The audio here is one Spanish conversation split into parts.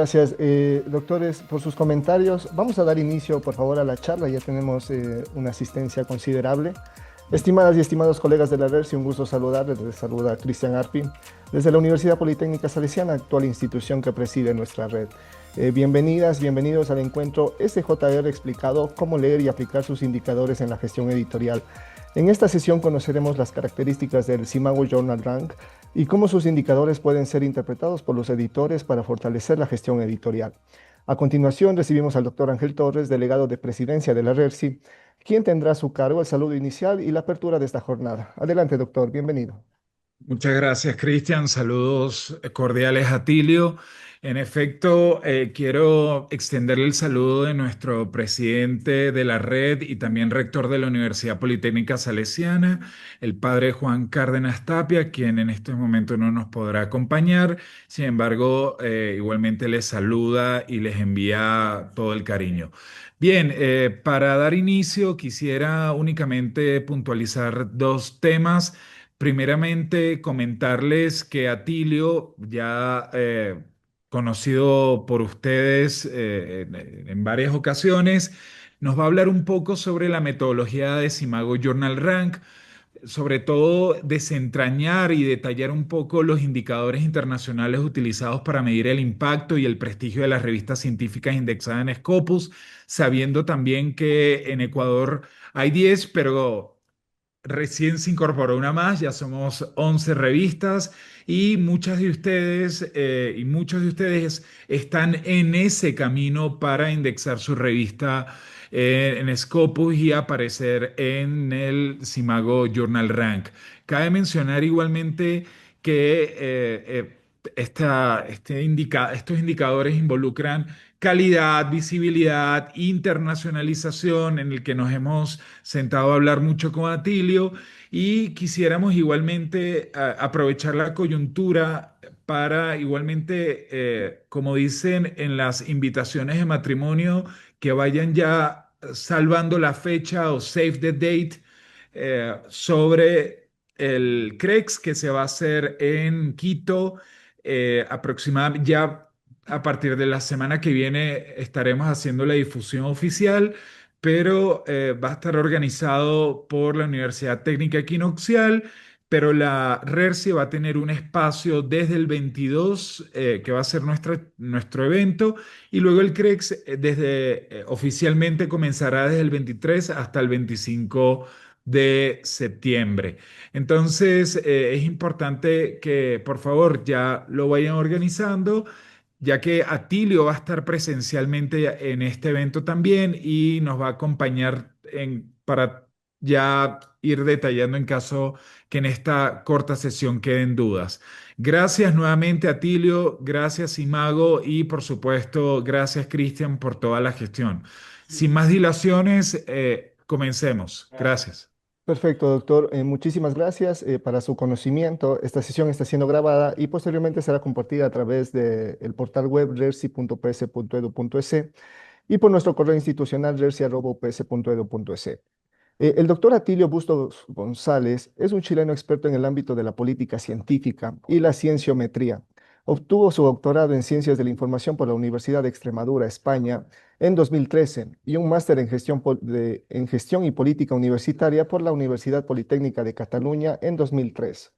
Gracias, doctores, por sus comentarios. Vamos a dar inicio, por favor, a la charla. Ya tenemos una asistencia considerable. Estimadas y estimados colegas de la RERSI, un gusto saludarles. Les saluda Cristian Arpi desde la Universidad Politécnica Salesiana, actual institución que preside nuestra red. Bienvenidas, bienvenidos al encuentro SJR explicado, cómo leer y aplicar sus indicadores en la gestión editorial. En esta sesión conoceremos las características del Simago Journal Rank y cómo sus indicadores pueden ser interpretados por los editores para fortalecer la gestión editorial. A continuación recibimos al doctor Ángel Torres, delegado de presidencia de la RERSI, quien tendrá a su cargo el saludo inicial y la apertura de esta jornada. Adelante, doctor, bienvenido. Muchas gracias, Cristian. Saludos cordiales a Tilio. En efecto, quiero extenderle el saludo de nuestro presidente de la red y también rector de la Universidad Politécnica Salesiana, el padre Juan Cárdenas Tapia, quien en este momento no nos podrá acompañar. Sin embargo, igualmente les saluda y les envía todo el cariño. Bien, para dar inicio, quisiera únicamente puntualizar dos temas. Primeramente, comentarles que Atilio, ya conocido por ustedes en varias ocasiones, nos va a hablar un poco sobre la metodología de Simago Journal Rank, sobre todo desentrañar y detallar un poco los indicadores internacionales utilizados para medir el impacto y el prestigio de las revistas científicas indexadas en Scopus, sabiendo también que en Ecuador hay 10, pero recién se incorporó una más, ya somos 11 revistas y muchas de ustedes y muchos de ustedes están en ese camino para indexar su revista en Scopus y aparecer en el Simago Journal Rank. Cabe mencionar igualmente que estos indicadores involucran calidad, visibilidad, internacionalización, en el que nos hemos sentado a hablar mucho con Atilio y quisiéramos igualmente aprovechar la coyuntura para igualmente, como dicen en las invitaciones de matrimonio, que vayan ya salvando la fecha o save the date sobre el CREX que se va a hacer en Quito aproximadamente ya a partir de la semana que viene estaremos haciendo la difusión oficial, pero va a estar organizado por la Universidad Técnica Equinoccial, pero la RERSI va a tener un espacio desde el 22, que va a ser nuestro evento, y luego el CREX oficialmente comenzará desde el 23 hasta el 25 de septiembre. Entonces, es importante que por favor ya lo vayan organizando, ya que Atilio va a estar presencialmente en este evento también y nos va a acompañar para ya ir detallando en caso que en esta corta sesión queden dudas. Gracias nuevamente, Atilio, gracias, Imago, y por supuesto, gracias, Cristian, por toda la gestión. Sin más dilaciones, comencemos. Gracias. Perfecto, doctor. Muchísimas gracias para su conocimiento. Esta sesión está siendo grabada y posteriormente será compartida a través del portal web rersi.ups.edu.es y por nuestro correo institucional rersi@ups.edu.es. El doctor Atilio Bustos González es un chileno experto en el ámbito de la política científica y la cienciometría. Obtuvo su doctorado en Ciencias de la Información por la Universidad de Extremadura, España, en 2013 y un máster en en Gestión y Política Universitaria por la Universidad Politécnica de Cataluña en 2003.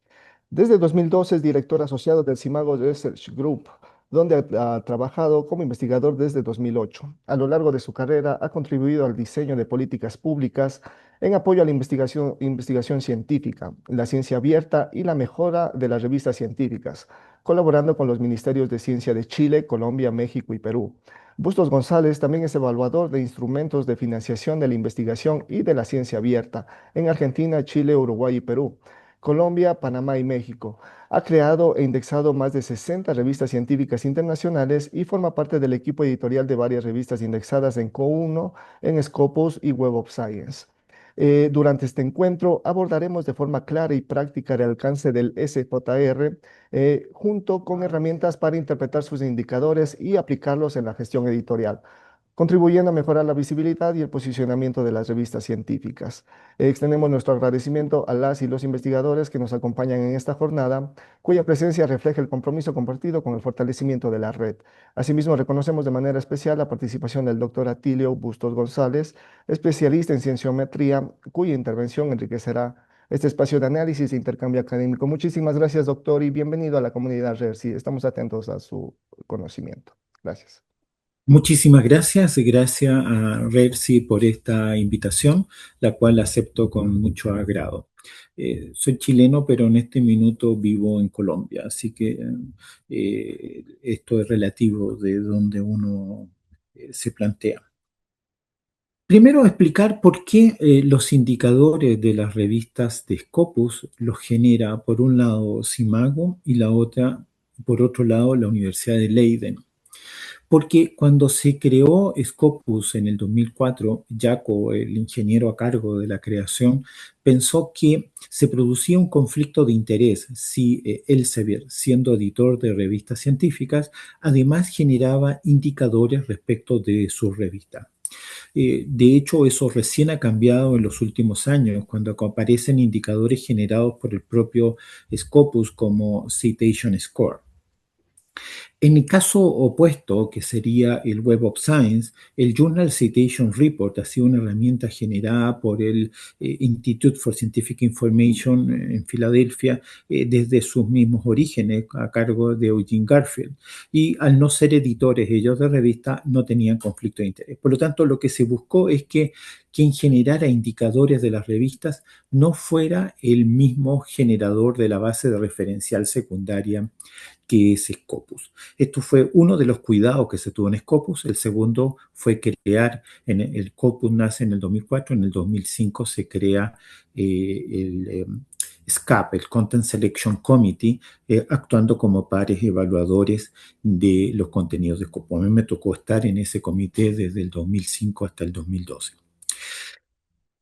Desde 2012 es director asociado del Simago Research Group, donde ha trabajado como investigador desde 2008. A lo largo de su carrera ha contribuido al diseño de políticas públicas en apoyo a la investigación científica, la ciencia abierta y la mejora de las revistas científicas, colaborando con los ministerios de Ciencia de Chile, Colombia, México y Perú. Bustos González también es evaluador de instrumentos de financiación de la investigación y de la ciencia abierta en Argentina, Chile, Uruguay y Perú. Colombia, Panamá y México. Ha creado e indexado más de 60 revistas científicas internacionales y forma parte del equipo editorial de varias revistas indexadas en Co1, en Scopus y Web of Science. Durante este encuentro abordaremos de forma clara y práctica el alcance del SJR junto con herramientas para interpretar sus indicadores y aplicarlos en la gestión editorial. contribuyendo a mejorar la visibilidad y el posicionamiento de las revistas científicas. Extendemos nuestro agradecimiento a las y los investigadores que nos acompañan en esta jornada, cuya presencia refleja el compromiso compartido con el fortalecimiento de la red. Asimismo, reconocemos de manera especial la participación del doctor Atilio Bustos González, especialista en cienciometría, cuya intervención enriquecerá este espacio de análisis e intercambio académico. Muchísimas gracias, doctor, y bienvenido a la comunidad RERSI. Estamos atentos a su conocimiento. Gracias. Muchísimas gracias, gracias a Rersi por esta invitación, la cual acepto con mucho agrado. Soy chileno, pero en este minuto vivo en Colombia, así que esto es relativo de donde uno se plantea. Primero, explicar por qué los indicadores de las revistas de Scopus los genera, por un lado, Simago y por otro lado, la Universidad de Leiden. Porque cuando se creó Scopus en el 2004, Jaco, el ingeniero a cargo de la creación, pensó que se producía un conflicto de interés si Elsevier, siendo editor de revistas científicas, además generaba indicadores respecto de su revista. De hecho, eso recién ha cambiado en los últimos años, cuando aparecen indicadores generados por el propio Scopus como Citation Score. En el caso opuesto, que sería el Web of Science, el Journal Citation Report ha sido una herramienta generada por el Institute for Scientific Information en Filadelfia desde sus mismos orígenes, a cargo de Eugene Garfield. Y al no ser editores ellos de revista, no tenían conflicto de interés. Por lo tanto, lo que se buscó es que quien generara indicadores de las revistas no fuera el mismo generador de la base de referencial secundaria que es Scopus. Esto fue uno de los cuidados que se tuvo en Scopus. El segundo fue crear, el Scopus nace en el 2004, en el 2005 se crea el SCAP, el Content Selection Committee, actuando como pares evaluadores de los contenidos de Scopus. A mí me tocó estar en ese comité desde el 2005 hasta el 2012.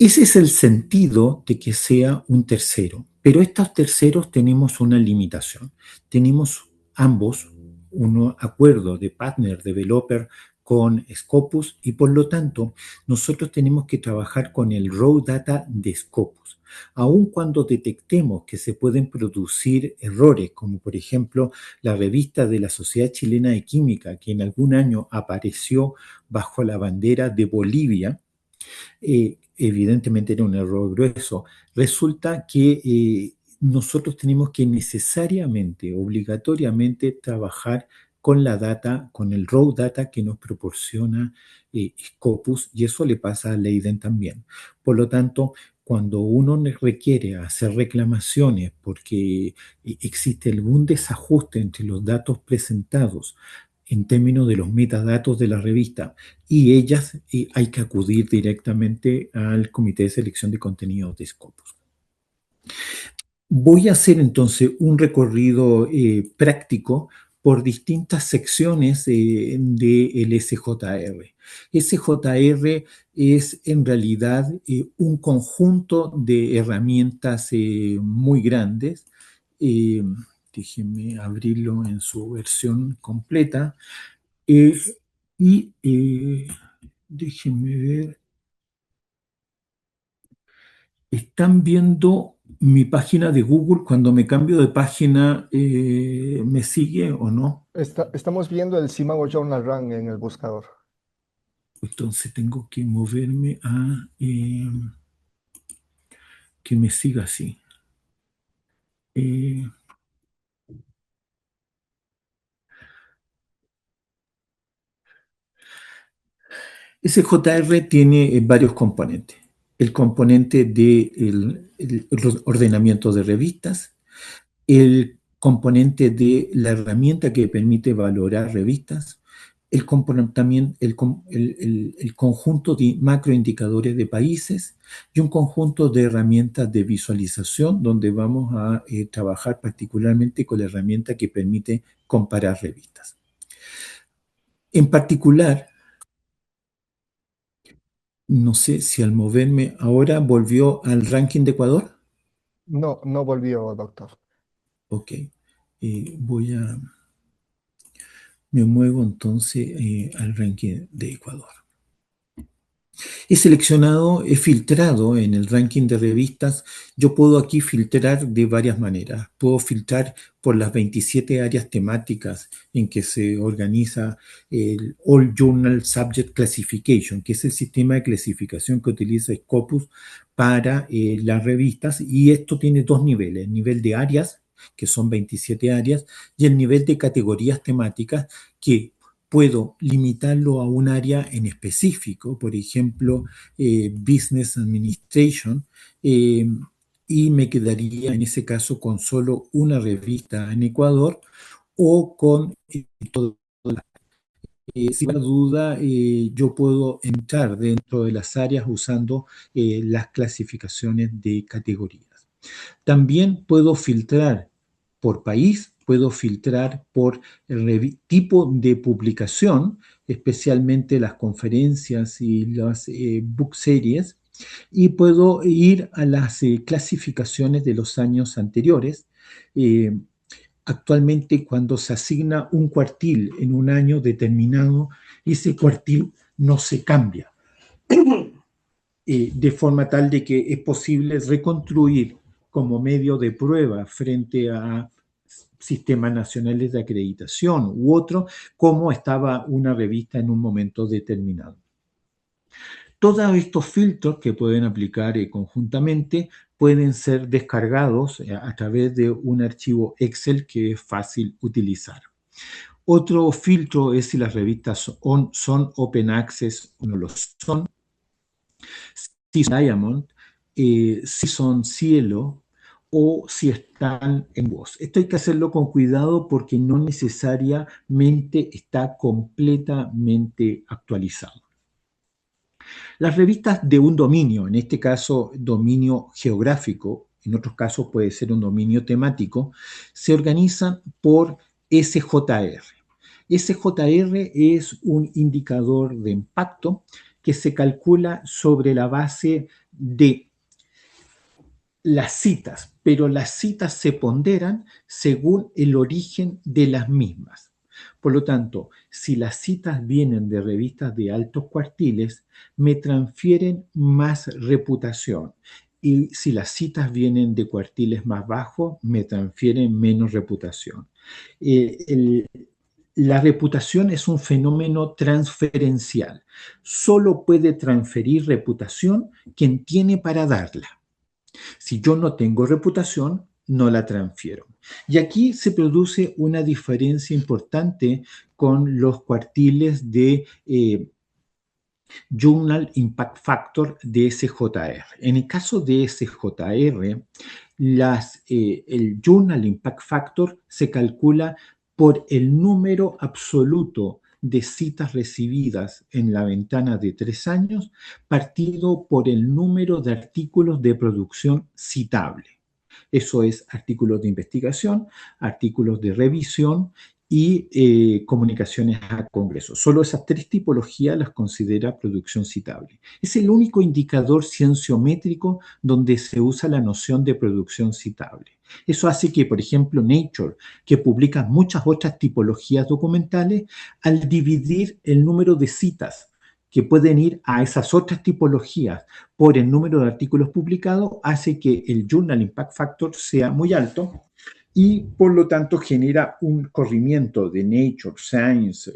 Ese es el sentido de que sea un tercero, pero estos terceros tenemos una limitación. Tenemos ambos un acuerdo de partner developer con Scopus y por lo tanto nosotros tenemos que trabajar con el raw data de Scopus. Aun cuando detectemos que se pueden producir errores, como por ejemplo la revista de la Sociedad Chilena de Química, que en algún año apareció bajo la bandera de Bolivia, evidentemente era un error grueso. Resulta que nosotros tenemos que necesariamente, obligatoriamente, trabajar con la data, con el raw data que nos proporciona Scopus, y eso le pasa a Leiden también. Por lo tanto, cuando uno requiere hacer reclamaciones porque existe algún desajuste entre los datos presentados en términos de los metadatos de la revista y ellas, hay que acudir directamente al Comité de Selección de Contenidos de Scopus. Voy a hacer entonces un recorrido práctico por distintas secciones del SJR. SJR es en realidad un conjunto de herramientas muy grandes. Eh, Déjenme abrirlo en su versión completa. Eh, y déjenme ver. ¿Están viendo mi página de Google? Cuando me cambio de página, ¿me sigue o no? Estamos viendo el Simago Journal Run en el buscador. Entonces tengo que moverme a que me siga así. Eh, SJR tiene varios componentes. El componente del ordenamiento de revistas, el componente de la herramienta que permite valorar revistas, el comportamiento, el conjunto de macroindicadores de países y un conjunto de herramientas de visualización donde vamos a trabajar particularmente con la herramienta que permite comparar revistas. En particular, no sé si al moverme ahora volvió al ranking de Ecuador. No, no volvió, doctor. Ok, me muevo entonces al ranking de Ecuador. He seleccionado, he filtrado en el ranking de revistas. Yo puedo aquí filtrar de varias maneras. Puedo filtrar por las 27 áreas temáticas en que se organiza el All Journal Subject Classification, que es el sistema de clasificación que utiliza Scopus para las revistas. Y esto tiene dos niveles: el nivel de áreas, que son 27 áreas, y el nivel de categorías temáticas, que puedo limitarlo a un área en específico, por ejemplo, Business Administration, eh, y me quedaría en ese caso con solo una revista en Ecuador, o con todo. Sin duda, yo puedo entrar dentro de las áreas usando las clasificaciones de categorías. También puedo filtrar por país, puedo filtrar por tipo de publicación, especialmente las conferencias y las book series, y puedo ir a las clasificaciones de los años anteriores. Eh, Actualmente, cuando se asigna un cuartil en un año determinado, ese cuartil no se cambia, de forma tal de que es posible reconstruir como medio de prueba frente a sistemas nacionales de acreditación u otro, cómo estaba una revista en un momento determinado. Todos estos filtros que pueden aplicar conjuntamente pueden ser descargados a través de un archivo Excel que es fácil utilizar. Otro filtro es si las revistas son open access o no lo son, si son Diamond, si son Cielo o si están en voz. Esto hay que hacerlo con cuidado porque no necesariamente está completamente actualizado. Las revistas de un dominio, en este caso dominio geográfico, en otros casos puede ser un dominio temático, se organizan por SJR. SJR es un indicador de impacto que se calcula sobre la base de las citas, pero las citas se ponderan según el origen de las mismas. Por lo tanto, si las citas vienen de revistas de altos cuartiles, me transfieren más reputación. Y si las citas vienen de cuartiles más bajos, me transfieren menos reputación. La reputación es un fenómeno transferencial. Solo puede transferir reputación quien tiene para darla. Si yo no tengo reputación, no la transfiero. Y aquí se produce una diferencia importante con los cuartiles de Journal Impact Factor de SJR. En el caso de SJR, el Journal Impact Factor se calcula por el número absoluto de citas recibidas en la ventana de 3 años, partido por el número de artículos de producción citable. Eso es artículos de investigación, artículos de revisión y comunicaciones a Congreso. Solo esas tres tipologías las considera producción citable. Es el único indicador cienciométrico donde se usa la noción de producción citable. Eso hace que, por ejemplo, Nature, que publica muchas otras tipologías documentales, al dividir el número de citas que pueden ir a esas otras tipologías por el número de artículos publicados, hace que el Journal Impact Factor sea muy alto y por lo tanto genera un corrimiento de Nature, Science,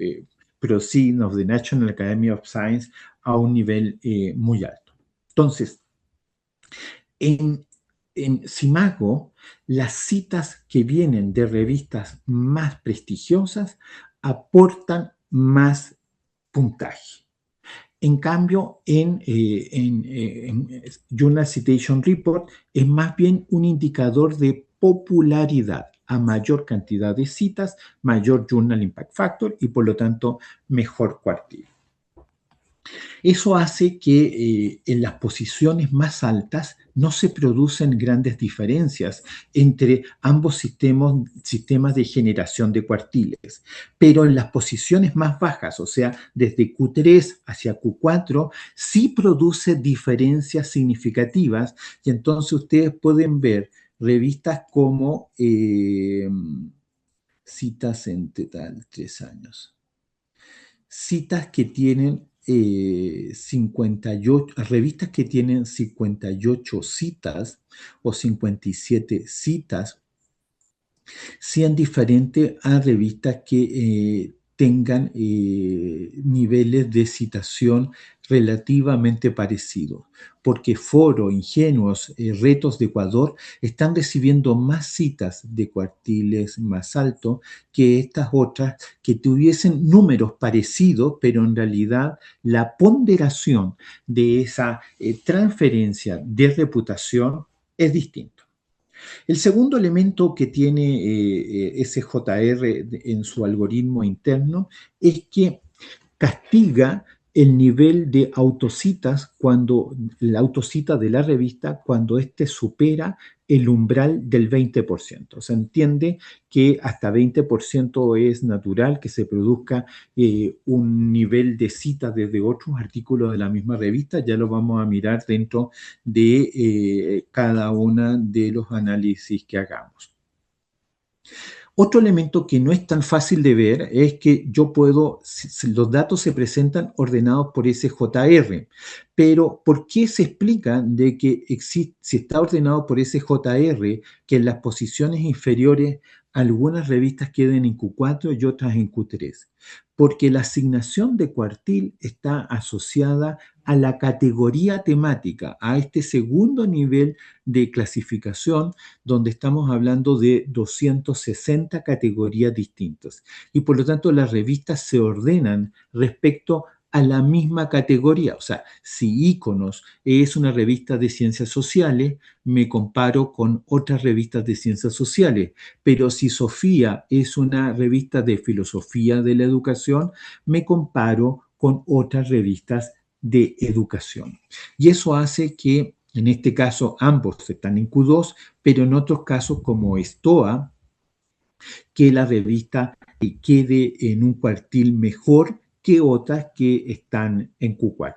Proceedings of the National Academy of Science a un nivel muy alto. Entonces, en Simago, las citas que vienen de revistas más prestigiosas aportan más puntaje. En cambio, en Journal Citation Report es más bien un indicador de popularidad. A mayor cantidad de citas, mayor Journal Impact Factor y por lo tanto mejor cuartil. Eso hace que en las posiciones más altas no se producen grandes diferencias entre ambos sistemas de generación de cuartiles, pero en las posiciones más bajas, o sea, desde Q3 hacia Q4, sí produce diferencias significativas y entonces ustedes pueden ver revistas como citas en total 3 años. Citas que tienen 58, revistas que tienen 58 citas o 57 citas sean diferentes a revistas que tengan niveles de citación relativamente parecidos, porque Foro, Ingenuos, Retos de Ecuador están recibiendo más citas de cuartiles más altos que estas otras que tuviesen números parecidos, pero en realidad la ponderación de esa transferencia de reputación es distinta. El segundo elemento que tiene SJR en su algoritmo interno es que castiga el nivel de autocitas cuando la autocita de la revista cuando éste supera el umbral del 20%. Se entiende que hasta 20% es natural que se produzca un nivel de cita desde otros artículos de la misma revista. Ya lo vamos a mirar dentro de cada uno de los análisis que hagamos. Otro elemento que no es tan fácil de ver es que yo puedo, los datos se presentan ordenados por SJR, pero ¿por qué se explica de que existe, si está ordenado por SJR, que en las posiciones inferiores algunas revistas queden en Q4 y otras en Q3? Porque la asignación de cuartil está asociada a la categoría temática, a este segundo nivel de clasificación donde estamos hablando de 260 categorías distintas. Y por lo tanto las revistas se ordenan respecto a la misma categoría. O sea, si Iconos es una revista de ciencias sociales, me comparo con otras revistas de ciencias sociales. Pero si Sofía es una revista de filosofía de la educación, me comparo con otras revistas de educación. Y eso hace que, en este caso, ambos están en Q2, pero en otros casos, como Stoa, que la revista quede en un cuartil mejor que otras que están en Q4.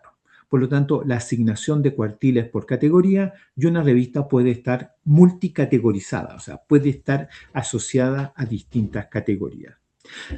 Por lo tanto, la asignación de cuartiles por categoría y una revista puede estar multicategorizada, o sea, puede estar asociada a distintas categorías.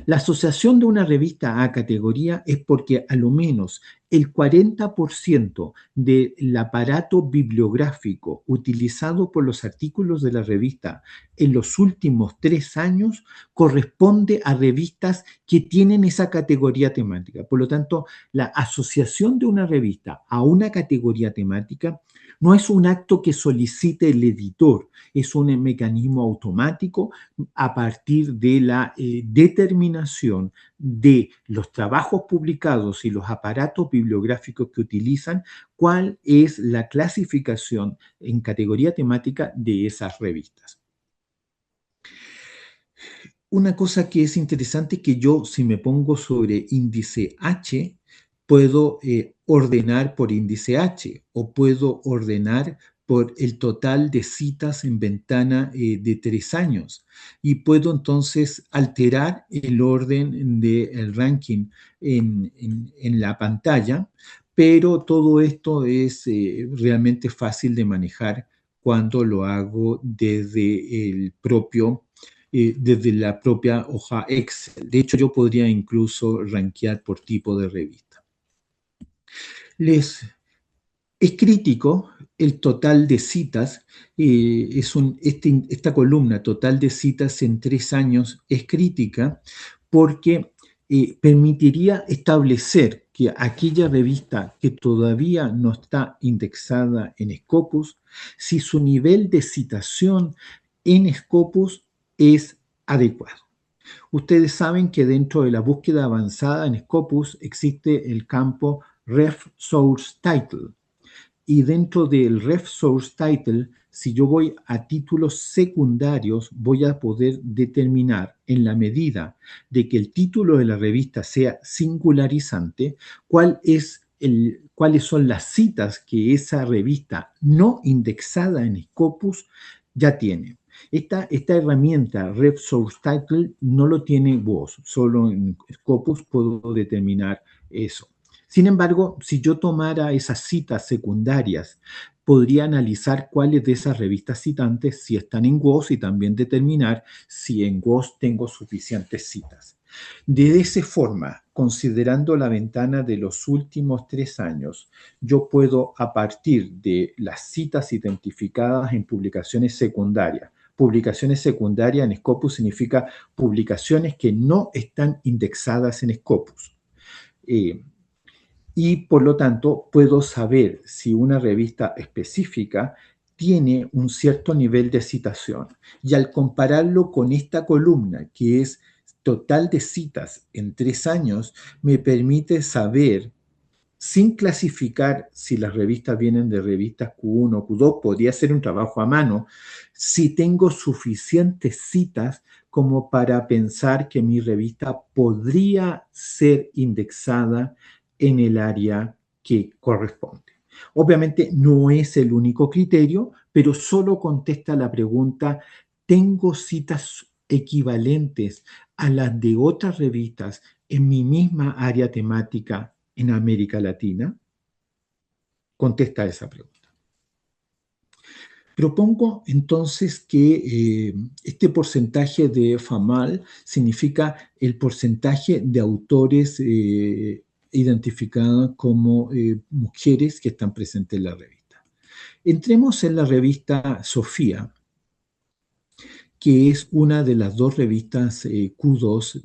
La asociación de una revista a categoría es porque a lo menos el 40% del aparato bibliográfico utilizado por los artículos de la revista en los últimos 3 años corresponde a revistas que tienen esa categoría temática. Por lo tanto, la asociación de una revista a una categoría temática no es un acto que solicite el editor, es un mecanismo automático a partir de la determinación de los trabajos publicados y los aparatos bibliográficos que utilizan, cuál es la clasificación en categoría temática de esas revistas. Una cosa que es interesante es que yo, si me pongo sobre índice H, puedo ordenar por índice H o puedo ordenar por el total de citas en ventana de 3 años y puedo entonces alterar el orden del ranking en la pantalla, pero todo esto es realmente fácil de manejar cuando lo hago desde desde la propia hoja Excel. De hecho, yo podría incluso rankear por tipo de revista. Es crítico el total de citas, esta columna total de citas en 3 años es crítica porque permitiría establecer que aquella revista que todavía no está indexada en Scopus, si su nivel de citación en Scopus es adecuado. Ustedes saben que dentro de la búsqueda avanzada en Scopus existe el campo Ref Source Title. Y dentro del Ref Source Title, si yo voy a títulos secundarios, voy a poder determinar en la medida de que el título de la revista sea singularizante, cuáles son las citas que esa revista no indexada en Scopus ya tiene. Esta herramienta Ref Source Title no lo tiene vos, solo en Scopus puedo determinar eso. Sin embargo, si yo tomara esas citas secundarias, podría analizar cuáles de esas revistas citantes si están en WOS y también determinar si en WOS tengo suficientes citas. De esa forma, considerando la ventana de los últimos 3 años, yo puedo, a partir de las citas identificadas en publicaciones secundarias en Scopus significa publicaciones que no están indexadas en Scopus. Y por lo tanto, puedo saber si una revista específica tiene un cierto nivel de citación. Y al compararlo con esta columna, que es total de citas en 3 años, me permite saber, sin clasificar si las revistas vienen de revistas Q1 o Q2, podría ser un trabajo a mano, si tengo suficientes citas como para pensar que mi revista podría ser indexada en el área que corresponde. Obviamente no es el único criterio, pero solo contesta la pregunta: ¿tengo citas equivalentes a las de otras revistas en mi misma área temática en América Latina? Contesta esa pregunta. Propongo entonces que este porcentaje de FAMAL significa el porcentaje de autores identificados como mujeres que están presentes en la revista. Entremos en la revista Sofía, que es una de las 2 revistas Q2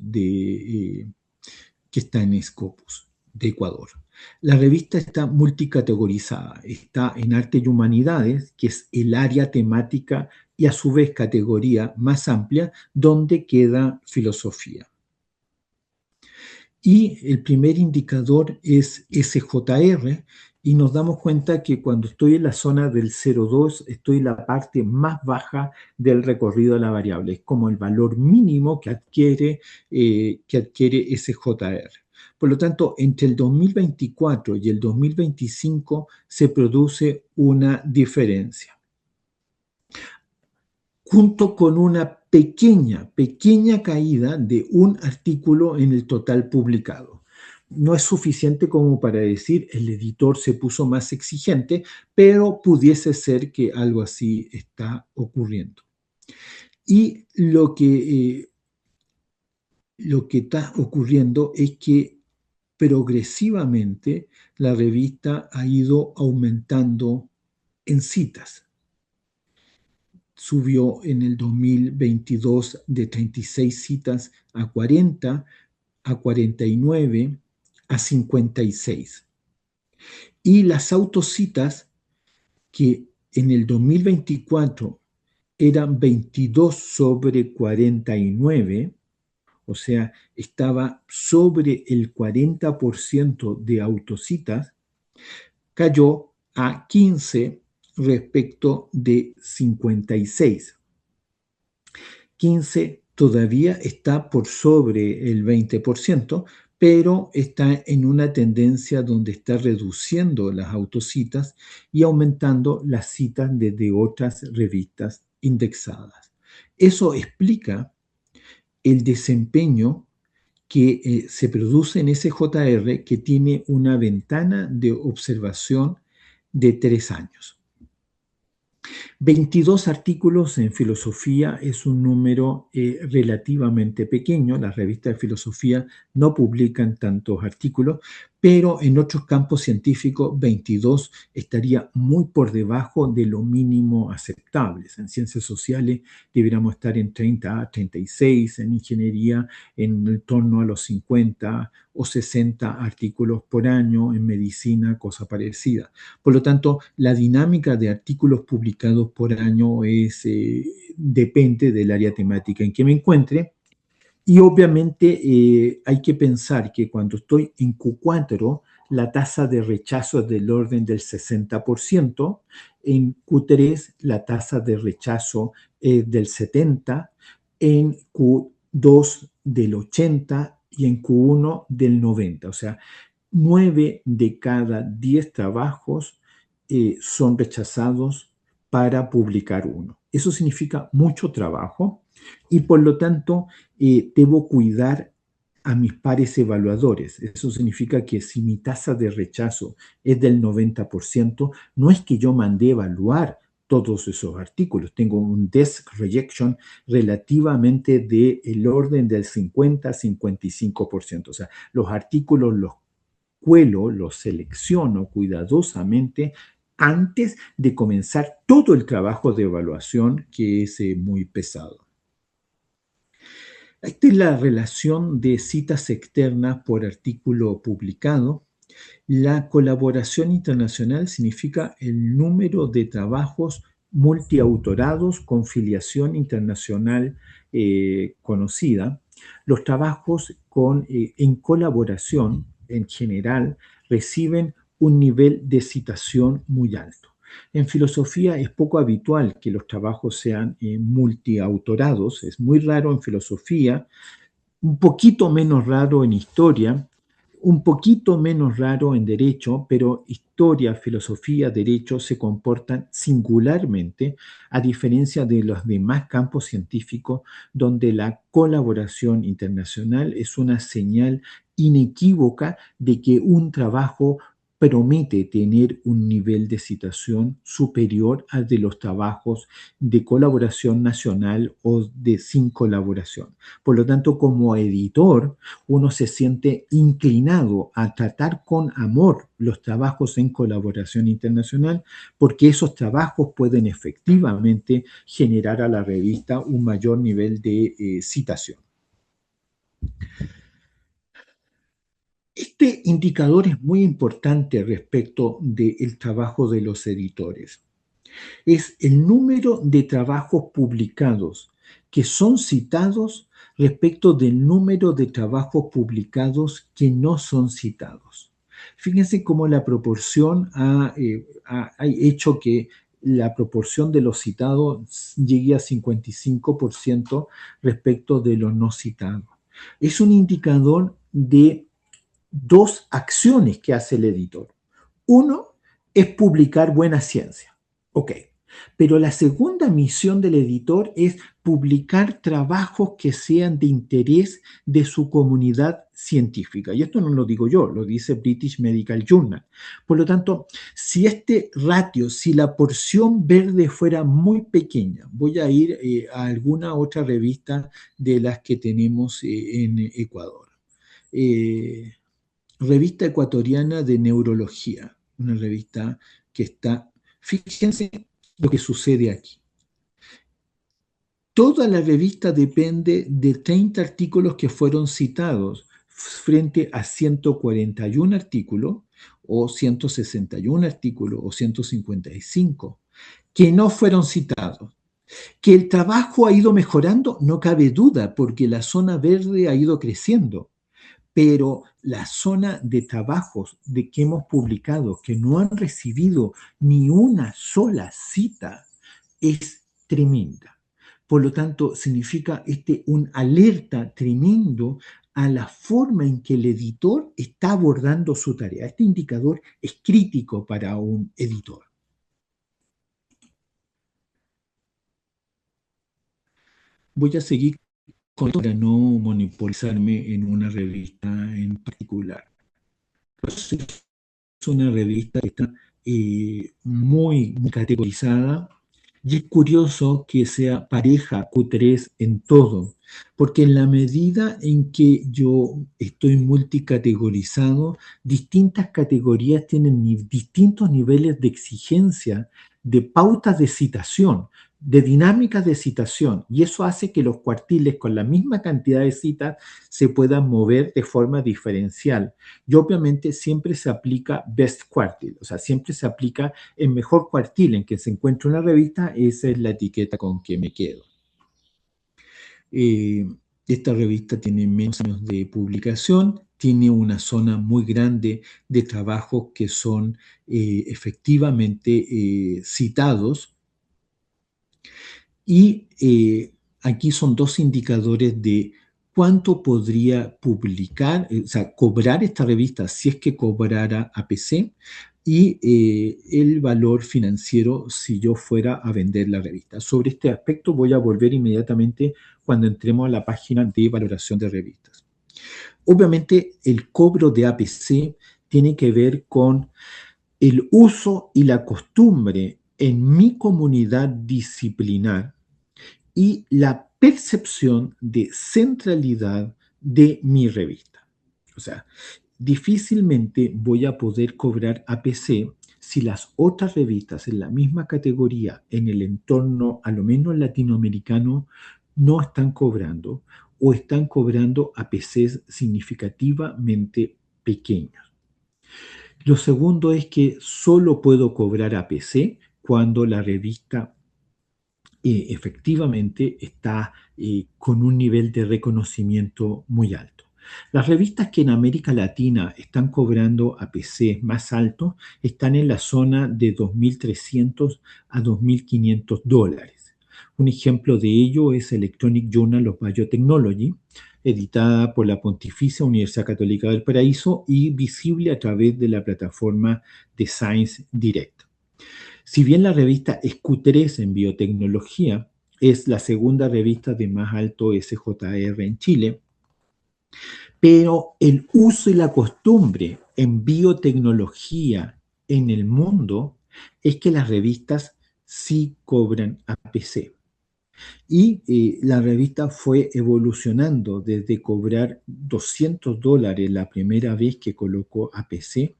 que está en Scopus de Ecuador. La revista está multicategorizada, está en Arte y Humanidades, que es el área temática y a su vez categoría más amplia, donde queda Filosofía. Y el primer indicador es SJR, y nos damos cuenta que cuando estoy en la zona del 0,2 estoy en la parte más baja del recorrido de la variable. Es como el valor mínimo que adquiere SJR. Por lo tanto, entre el 2024 y el 2025 se produce una diferencia, junto con una pequeña caída de un artículo en el total publicado. No es suficiente como para decir el editor se puso más exigente, pero pudiese ser que algo así está ocurriendo. Y lo que está ocurriendo es que progresivamente la revista ha ido aumentando en citas. Subió en el 2022 de 36 citas a 40, a 49, a 56. Y las autocitas, que en el 2024 eran 22 sobre 49, o sea, estaba sobre el 40% de autocitas, cayó a 15 respecto de 56. 15 todavía está por sobre el 20%, pero está en una tendencia donde está reduciendo las autocitas y aumentando las citas desde otras revistas indexadas. Eso explica el desempeño que se produce en SJR, que tiene una ventana de observación de 3 años. 22 artículos en filosofía es un número relativamente pequeño. Las revistas de filosofía no publican tantos artículos, pero en otros campos científicos 22 estaría muy por debajo de lo mínimo aceptable. En ciencias sociales deberíamos estar en 30 a 36, en ingeniería en torno a los 50 o 60 artículos por año, en medicina cosa parecida. Por lo tanto, la dinámica de artículos publicados por año depende del área temática en que me encuentre. Y obviamente hay que pensar que cuando estoy en Q4, la tasa de rechazo es del orden del 60%, en Q3 la tasa de rechazo es del 70%, en Q2 del 80% y en Q1 del 90%. O sea, 9 de cada 10 trabajos son rechazados para publicar uno. Eso significa mucho trabajo y por lo tanto debo cuidar a mis pares evaluadores. Eso significa que si mi tasa de rechazo es del 90%, no es que yo mandé evaluar todos esos artículos. Tengo un desk rejection relativamente del orden del 50-55%. O sea, los artículos los cuelo, los selecciono cuidadosamente antes de comenzar todo el trabajo de evaluación, que es muy pesado. Esta es la relación de citas externas por artículo publicado. La colaboración internacional significa el número de trabajos multiautorados con filiación internacional conocida. Los trabajos en colaboración, en general, reciben un nivel de citación muy alto. En filosofía es poco habitual que los trabajos sean multiautorados, es muy raro en filosofía, un poquito menos raro en historia, un poquito menos raro en derecho, pero historia, filosofía, derecho se comportan singularmente, a diferencia de los demás campos científicos, donde la colaboración internacional es una señal inequívoca de que un trabajo promete tener un nivel de citación superior al de los trabajos de colaboración nacional o de sin colaboración. Por lo tanto, como editor, uno se siente inclinado a tratar con amor los trabajos en colaboración internacional, porque esos trabajos pueden efectivamente generar a la revista un mayor nivel de citación. Este indicador es muy importante respecto del trabajo de los editores. Es el número de trabajos publicados que son citados respecto del número de trabajos publicados que no son citados. Fíjense cómo la proporción ha hecho que la proporción de los citados llegue a 55% respecto de los no citados. Es un indicador de dos acciones que hace el editor. Uno es publicar buena ciencia. Ok. Pero la segunda misión del editor es publicar trabajos que sean de interés de su comunidad científica. Y esto no lo digo yo, lo dice British Medical Journal. Por lo tanto, si este ratio, si la porción verde fuera muy pequeña, voy a ir a alguna otra revista de las que tenemos en Ecuador. Revista Ecuatoriana de Neurología, una revista que está, fíjense lo que sucede aquí. Toda la revista depende de 30 artículos que fueron citados frente a 141 artículos o 161 artículos o 155 que no fueron citados. Que el trabajo ha ido mejorando, no cabe duda, porque la zona verde ha ido creciendo. Pero la zona de trabajos de que hemos publicado que no han recibido ni una sola cita es tremenda. Por lo tanto, significa un alerta tremendo a la forma en que el editor está abordando su tarea. Este indicador es crítico para un editor. Voy a seguir para no monopolizarme en una revista en particular. Es una revista que está muy categorizada y es curioso que sea pareja Q3 en todo, porque en la medida en que yo estoy multicategorizado, distintas categorías tienen distintos niveles de exigencia, de pautas de citación, de dinámicas de citación, y eso hace que los cuartiles con la misma cantidad de citas se puedan mover de forma diferencial. Y obviamente siempre se aplica best quartile, o sea, siempre se aplica el mejor cuartil en que se encuentra una revista, esa es la etiqueta con que me quedo. Esta revista tiene menos años de publicación, tiene una zona muy grande de trabajos que son efectivamente citados. Y aquí son dos indicadores de cuánto podría publicar, o sea, cobrar esta revista si es que cobrara APC y el valor financiero si yo fuera a vender la revista. Sobre este aspecto voy a volver inmediatamente cuando entremos a la página de valoración de revistas. Obviamente el cobro de APC tiene que ver con el uso y la costumbre en mi comunidad disciplinar y la percepción de centralidad de mi revista. O sea, difícilmente voy a poder cobrar APC si las otras revistas en la misma categoría en el entorno, a lo menos latinoamericano, no están cobrando o están cobrando APCs significativamente pequeños. Lo segundo es que solo puedo cobrar APC cuando la revista efectivamente está con un nivel de reconocimiento muy alto. Las revistas que en América Latina están cobrando APC más altos están en la zona de 2.300 a 2.500 dólares. Un ejemplo de ello es Electronic Journal of Biotechnology, editada por la Pontificia Universidad Católica del Paraíso y visible a través de la plataforma de Science Direct. Si bien la revista es Q3 en biotecnología, es la segunda revista de más alto SJR en Chile, pero el uso y la costumbre en biotecnología en el mundo es que las revistas sí cobran APC. Y la revista fue evolucionando desde cobrar 200 dólares la primera vez que colocó APC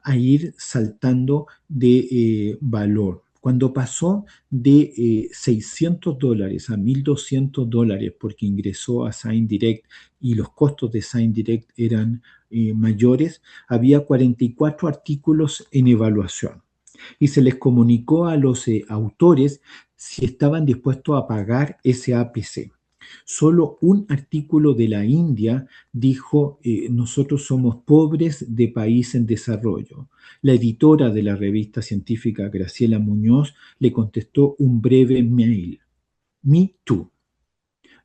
a ir saltando de valor. Cuando pasó de 600 dólares a 1.200 dólares porque ingresó a Sign Direct y los costos de Sign Direct eran mayores, había 44 artículos en evaluación y se les comunicó a los autores si estaban dispuestos a pagar ese APC. Solo un artículo de la India dijo, nosotros somos pobres de país en desarrollo. La editora de la revista científica Graciela Muñoz le contestó un breve mail, Me Too.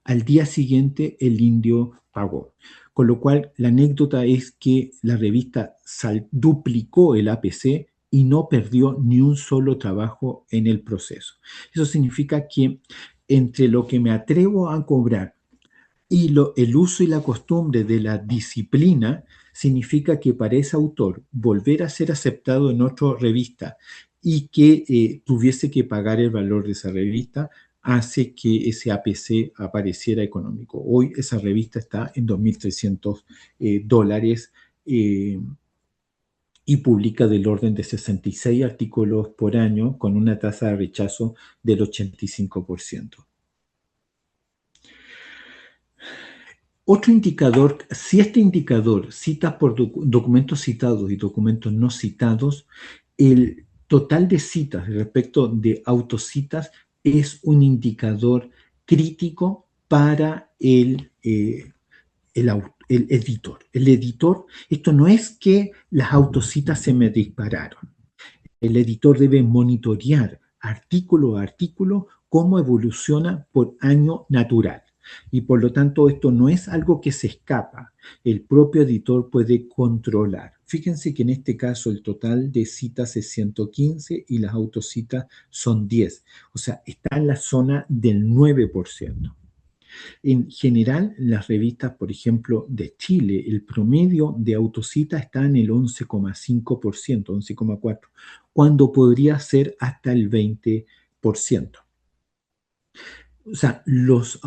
Al día siguiente el indio pagó. Con lo cual la anécdota es que la revista duplicó el APC y no perdió ni un solo trabajo en el proceso. Eso significa que entre lo que me atrevo a cobrar y el uso y la costumbre de la disciplina, significa que para ese autor volver a ser aceptado en otra revista y que tuviese que pagar el valor de esa revista, hace que ese APC apareciera económico. Hoy esa revista está en 2.300 dólares y publica del orden de 66 artículos por año con una tasa de rechazo del 85%. Otro indicador, si este indicador cita por documentos citados y documentos no citados, el total de citas respecto de autocitas es un indicador crítico para el editor. El editor, esto no es que las autocitas se me dispararon. El editor debe monitorear artículo a artículo cómo evoluciona por año natural. Y por lo tanto esto no es algo que se escapa, el propio editor puede controlar. Fíjense que en este caso el total de citas es 115 y las autocitas son 10, o sea, está en la zona del 9%. En general, las revistas, por ejemplo, de Chile, el promedio de autocitas está en el 11,5%, 11,4%, cuando podría ser hasta el 20%. O sea, los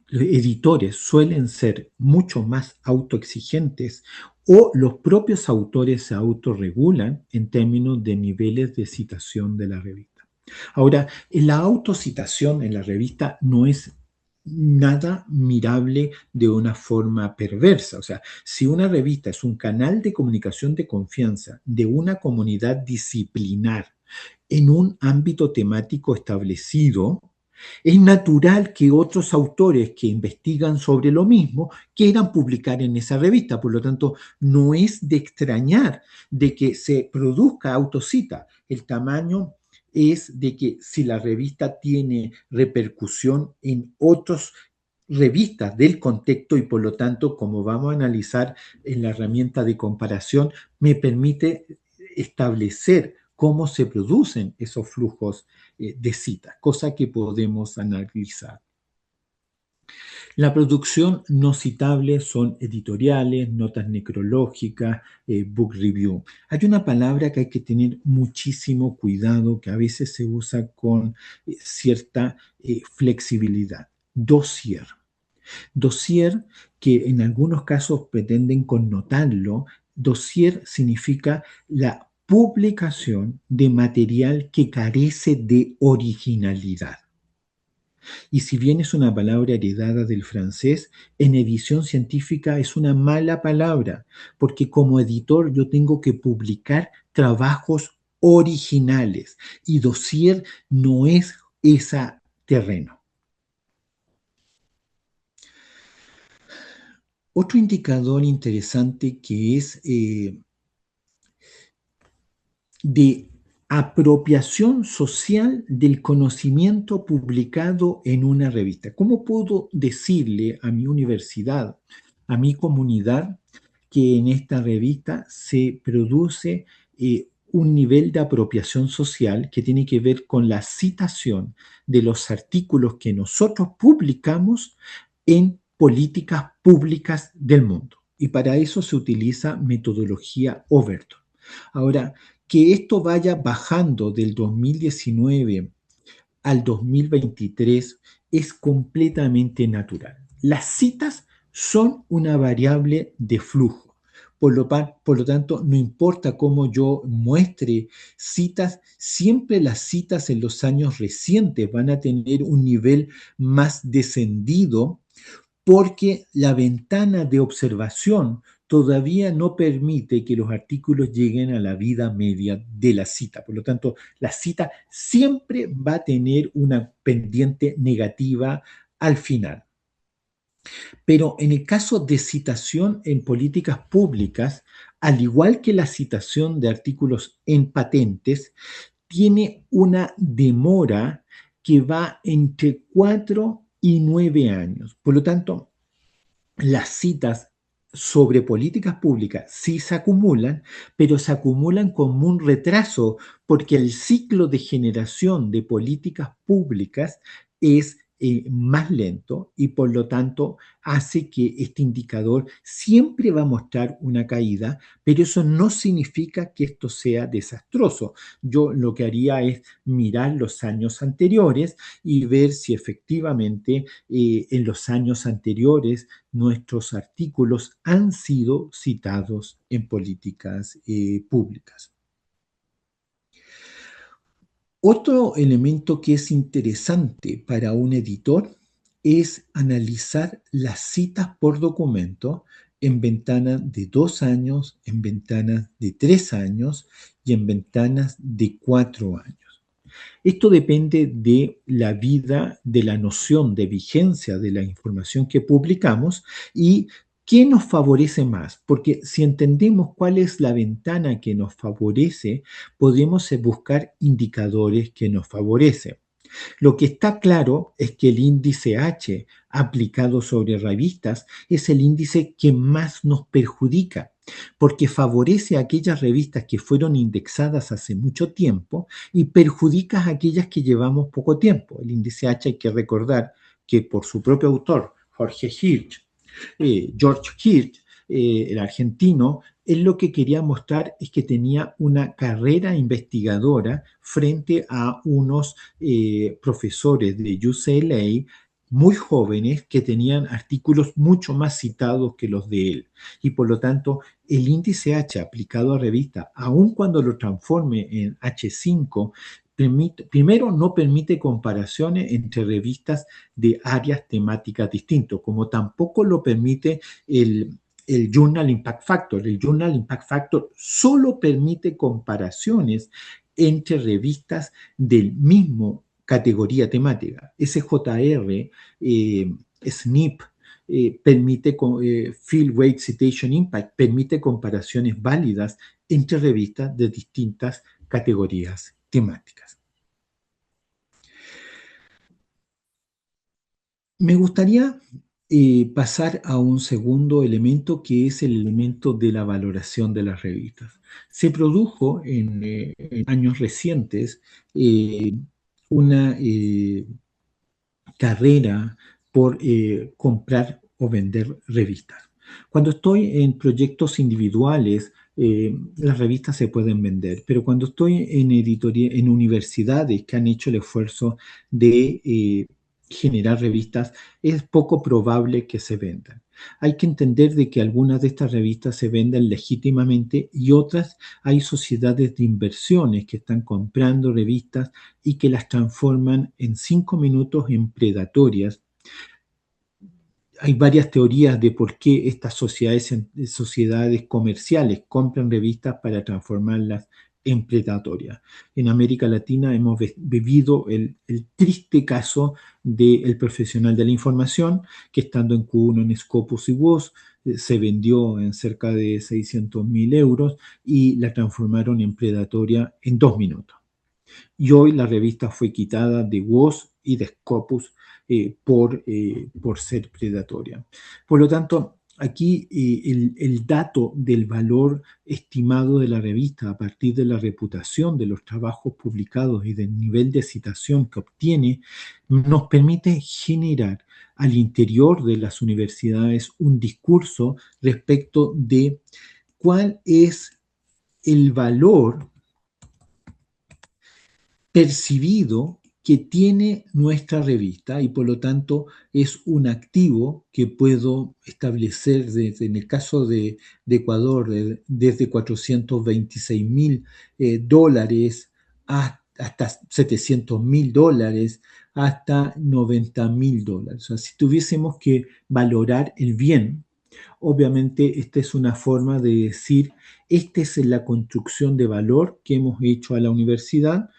editores suelen ser mucho más autoexigentes o los propios autores se autorregulan en términos de niveles de citación de la revista. Ahora, la autocitación en la revista no es nada mirable de una forma perversa. O sea, si una revista es un canal de comunicación de confianza de una comunidad disciplinar en un ámbito temático establecido, es natural que otros autores que investigan sobre lo mismo quieran publicar en esa revista. Por lo tanto, no es de extrañar de que se produzca autocita. El tamaño es de que si la revista tiene repercusión en otras revistas del contexto y por lo tanto, como vamos a analizar en la herramienta de comparación, me permite establecer cómo se producen esos flujos de citas, cosa que podemos analizar. La producción no citable son editoriales, notas necrológicas, book review. Hay una palabra que hay que tener muchísimo cuidado, que a veces se usa con cierta flexibilidad. Dossier. Dossier, que en algunos casos pretenden connotarlo, dossier significa la publicación de material que carece de originalidad. Y si bien es una palabra heredada del francés, en edición científica es una mala palabra, porque como editor yo tengo que publicar trabajos originales y dossier no es ese terreno. Otro indicador interesante que es de apropiación social del conocimiento publicado en una revista. ¿Cómo puedo decirle a mi universidad, a mi comunidad, que en esta revista se produce un nivel de apropiación social que tiene que ver con la citación de los artículos que nosotros publicamos en políticas públicas del mundo? Y para eso se utiliza metodología Overton. Ahora, que esto vaya bajando del 2019 al 2023 es completamente natural. Las citas son una variable de flujo. Por lo tanto, no importa cómo yo muestre citas, siempre las citas en los años recientes van a tener un nivel más descendido porque la ventana de observación todavía no permite que los artículos lleguen a la vida media de la cita. Por lo tanto, la cita siempre va a tener una pendiente negativa al final. Pero en el caso de citación en políticas públicas, al igual que la citación de artículos en patentes, tiene una demora que va entre 4 y 9 años. Por lo tanto, las citas sobre políticas públicas sí se acumulan, pero se acumulan como un retraso porque el ciclo de generación de políticas públicas es más lento y por lo tanto hace que este indicador siempre va a mostrar una caída, pero eso no significa que esto sea desastroso. Yo lo que haría es mirar los años anteriores y ver si efectivamente en los años anteriores nuestros artículos han sido citados en políticas públicas. Otro elemento que es interesante para un editor es analizar las citas por documento en ventanas de 2 años, en ventanas de 3 años y en ventanas de 4 años. Esto depende de la vida, de la noción de vigencia de la información que publicamos y qué nos favorece más. Porque si entendemos cuál es la ventana que nos favorece, podemos buscar indicadores que nos favorecen. Lo que está claro es que el índice H aplicado sobre revistas es el índice que más nos perjudica, porque favorece a aquellas revistas que fueron indexadas hace mucho tiempo y perjudica a aquellas que llevamos poco tiempo. El índice H hay que recordar que por su propio autor, George Hirsch, el argentino, él lo que quería mostrar es que tenía una carrera investigadora frente a unos profesores de UCLA muy jóvenes que tenían artículos mucho más citados que los de él. Y por lo tanto, el índice H aplicado a revistas, aun cuando lo transforme en H5, primero no permite comparaciones entre revistas de áreas temáticas distintas, como tampoco lo permite el Journal Impact Factor. El Journal Impact Factor solo permite comparaciones entre revistas del mismo categoría temática. SJR, SNP, permite Field Weight Citation Impact, permite comparaciones válidas entre revistas de distintas categorías temáticas. Me gustaría pasar a un segundo elemento que es el elemento de la valoración de las revistas. Se produjo en años recientes una carrera por comprar o vender revistas. Cuando estoy en proyectos individuales, las revistas se pueden vender, pero cuando estoy en universidades que han hecho el esfuerzo de generar revistas, es poco probable que se vendan. Hay que entender de que algunas de estas revistas se venden legítimamente y otras hay sociedades de inversiones que están comprando revistas y que las transforman en 5 minutos en predatorias. Hay varias teorías de por qué estas sociedades comerciales compran revistas para transformarlas en predatorias. En América Latina hemos vivido el triste caso del profesional de la información que, estando en Q1 en Scopus y WOS, se vendió en cerca de 600.000 euros y la transformaron en predatoria en 2 minutos. Y hoy la revista fue quitada de WOS y de Scopus por ser predatoria. Por lo tanto, aquí el dato del valor estimado de la revista a partir de la reputación de los trabajos publicados y del nivel de citación que obtiene nos permite generar al interior de las universidades un discurso respecto de cuál es el valor percibido que tiene nuestra revista y por lo tanto es un activo que puedo establecer en el caso de Ecuador desde 426.000 dólares hasta 700.000 dólares hasta 90.000 dólares. O sea, si tuviésemos que valorar el bien, obviamente esta es una forma de decir, esta es la construcción de valor que hemos hecho a la universidad.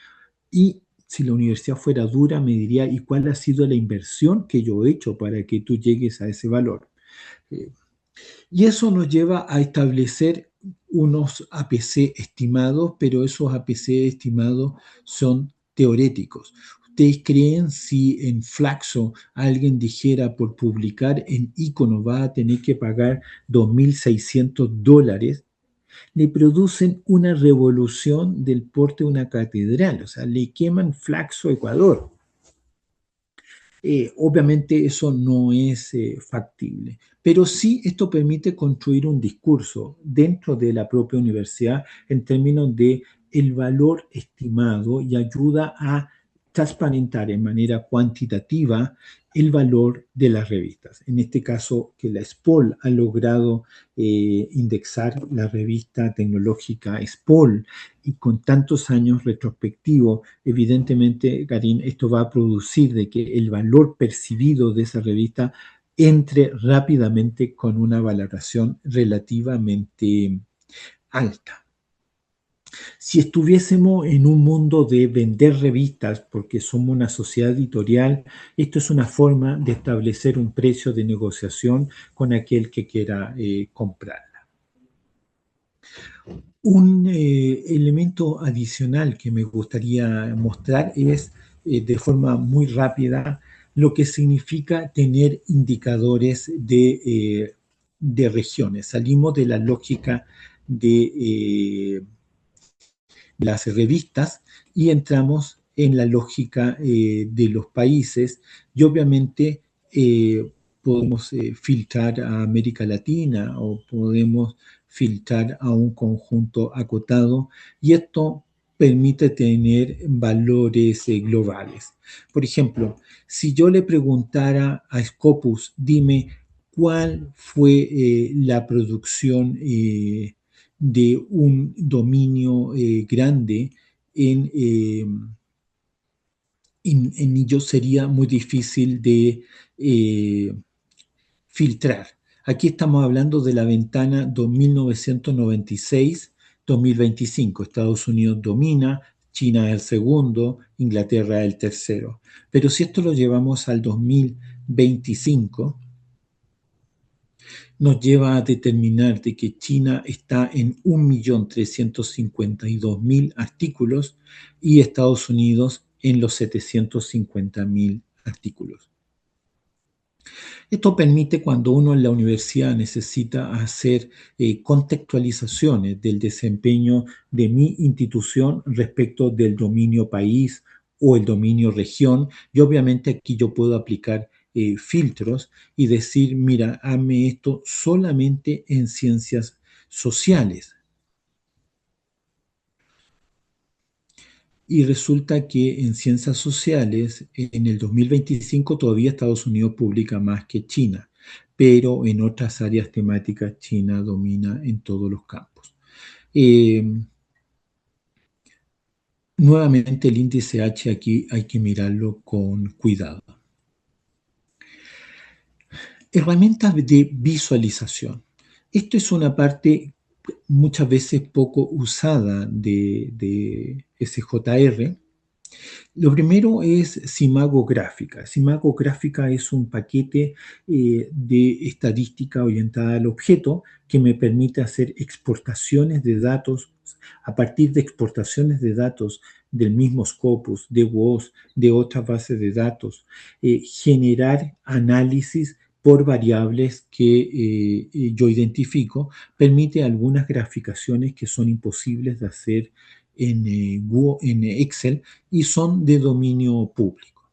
Y si la universidad fuera dura, me diría, ¿y cuál ha sido la inversión que yo he hecho para que tú llegues a ese valor? Y eso nos lleva a establecer unos APC estimados, pero esos APC estimados son teoréticos. ¿Ustedes creen si en Flaxo alguien dijera por publicar en Icono va a tener que pagar 2.600 dólares? Le producen una revolución del porte de una catedral, o sea, le queman Flaxo Ecuador. Obviamente eso no es factible, pero sí esto permite construir un discurso dentro de la propia universidad en términos de el valor estimado y ayuda a transparentar en manera cuantitativa el valor de las revistas. En este caso, que la SPOL ha logrado indexar la revista tecnológica SPOL y con tantos años retrospectivos, evidentemente, Karin, esto va a producir de que el valor percibido de esa revista entre rápidamente con una valoración relativamente alta. Si estuviésemos en un mundo de vender revistas, porque somos una sociedad editorial, esto es una forma de establecer un precio de negociación con aquel que quiera comprarla. Un elemento adicional que me gustaría mostrar es, de forma muy rápida, lo que significa tener indicadores de regiones. Salimos de la lógica de las revistas y entramos en la lógica de los países y obviamente podemos filtrar a América Latina o podemos filtrar a un conjunto acotado y esto permite tener valores globales. Por ejemplo, si yo le preguntara a Scopus, dime cuál fue la producción de un dominio grande en ellos sería muy difícil de filtrar. Aquí estamos hablando de la ventana 1996-2025. Estados Unidos domina, China es el segundo, Inglaterra es el tercero. Pero si esto lo llevamos al 2025, nos lleva a determinar de que China está en 1.352.000 artículos y Estados Unidos en los 750.000 artículos. Esto permite cuando uno en la universidad necesita hacer contextualizaciones del desempeño de mi institución respecto del dominio país o el dominio región, y obviamente aquí yo puedo aplicar filtros y decir, mira, hazme esto solamente en ciencias sociales. Y resulta que en ciencias sociales, en el 2025 todavía Estados Unidos publica más que China, pero en otras áreas temáticas China domina en todos los campos. Eh, Nuevamente el índice H aquí hay que mirarlo con cuidado. Herramientas de visualización. Esto es una parte muchas veces poco usada de SJR. Lo primero es Simagográfica. Simagográfica es un paquete de estadística orientada al objeto que me permite hacer exportaciones de datos a partir de exportaciones de datos del mismo Scopus, de WOS, de otras bases de datos, generar análisis por variables que yo identifico, permite algunas graficaciones que son imposibles de hacer en Excel y son de dominio público.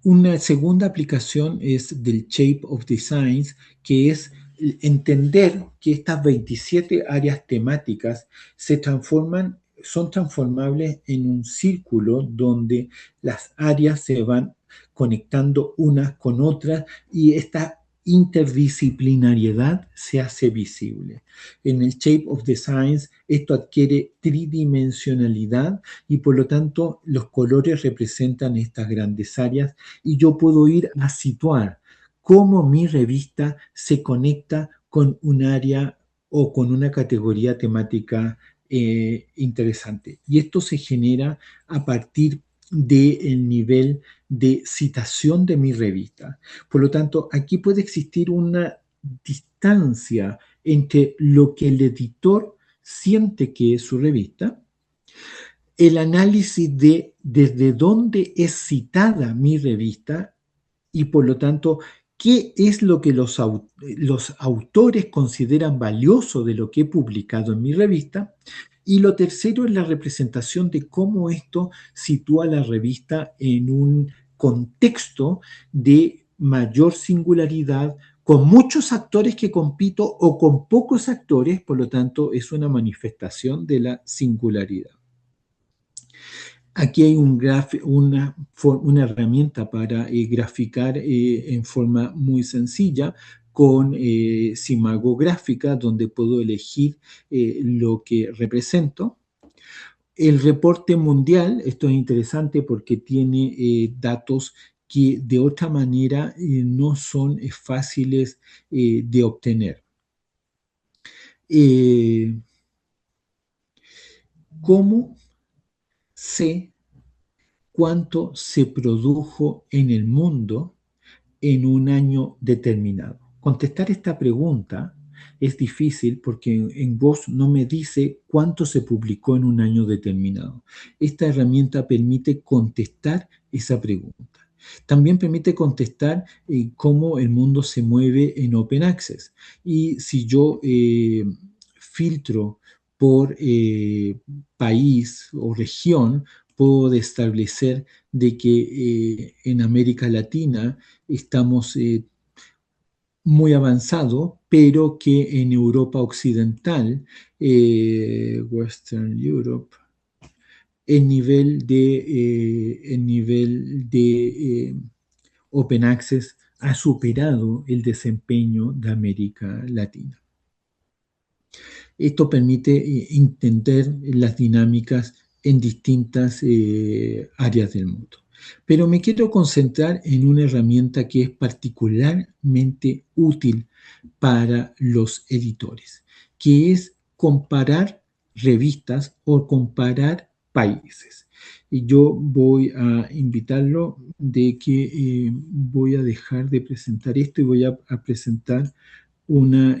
Una segunda aplicación es del Shape of Designs, que es entender que estas 27 áreas temáticas son transformables en un círculo donde las áreas se van conectando unas con otras y esta interdisciplinariedad se hace visible. En el Shape of Designs esto adquiere tridimensionalidad y por lo tanto los colores representan estas grandes áreas y yo puedo ir a situar cómo mi revista se conecta con un área o con una categoría temática interesante. Y esto se genera a partir del nivel de citación de mi revista. Por lo tanto, aquí puede existir una distancia entre lo que el editor siente que es su revista, el análisis de desde dónde es citada mi revista y por lo tanto qué es lo que los autores consideran valioso de lo que he publicado en mi revista. Y lo tercero es la representación de cómo esto sitúa la revista en un contexto de mayor singularidad, con muchos actores que compito o con pocos actores, por lo tanto es una manifestación de la singularidad. Aquí hay una herramienta para graficar en forma muy sencilla con simagográfica, donde puedo elegir lo que represento. El reporte mundial, esto es interesante porque tiene datos que de otra manera no son fáciles de obtener. ¿Cómo sé cuánto se produjo en el mundo en un año determinado? Contestar esta pregunta es difícil porque en Voz no me dice cuánto se publicó en un año determinado. Esta herramienta permite contestar esa pregunta. También permite contestar cómo el mundo se mueve en Open Access. Y si yo filtro por país o región, puedo establecer de que en América Latina estamos muy avanzados, pero que en Europa Occidental, Western Europe, el nivel de Open Access ha superado el desempeño de América Latina. Esto permite entender las dinámicas en distintas áreas del mundo. Pero me quiero concentrar en una herramienta que es particularmente útil para los editores, que es comparar revistas o comparar países. Y yo voy a invitarlo de que voy a dejar de presentar esto y voy a presentar una...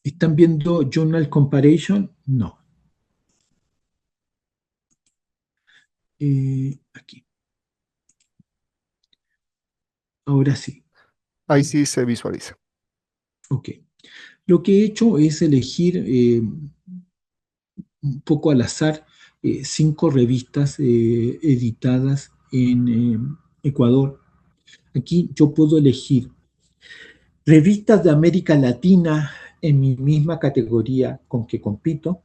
¿Están viendo Journal Comparison? No. Aquí. Ahora sí. Ahí sí se visualiza. Ok. Lo que he hecho es elegir un poco al azar 5 revistas editadas en Ecuador. Aquí yo puedo elegir revistas de América Latina en mi misma categoría con que compito,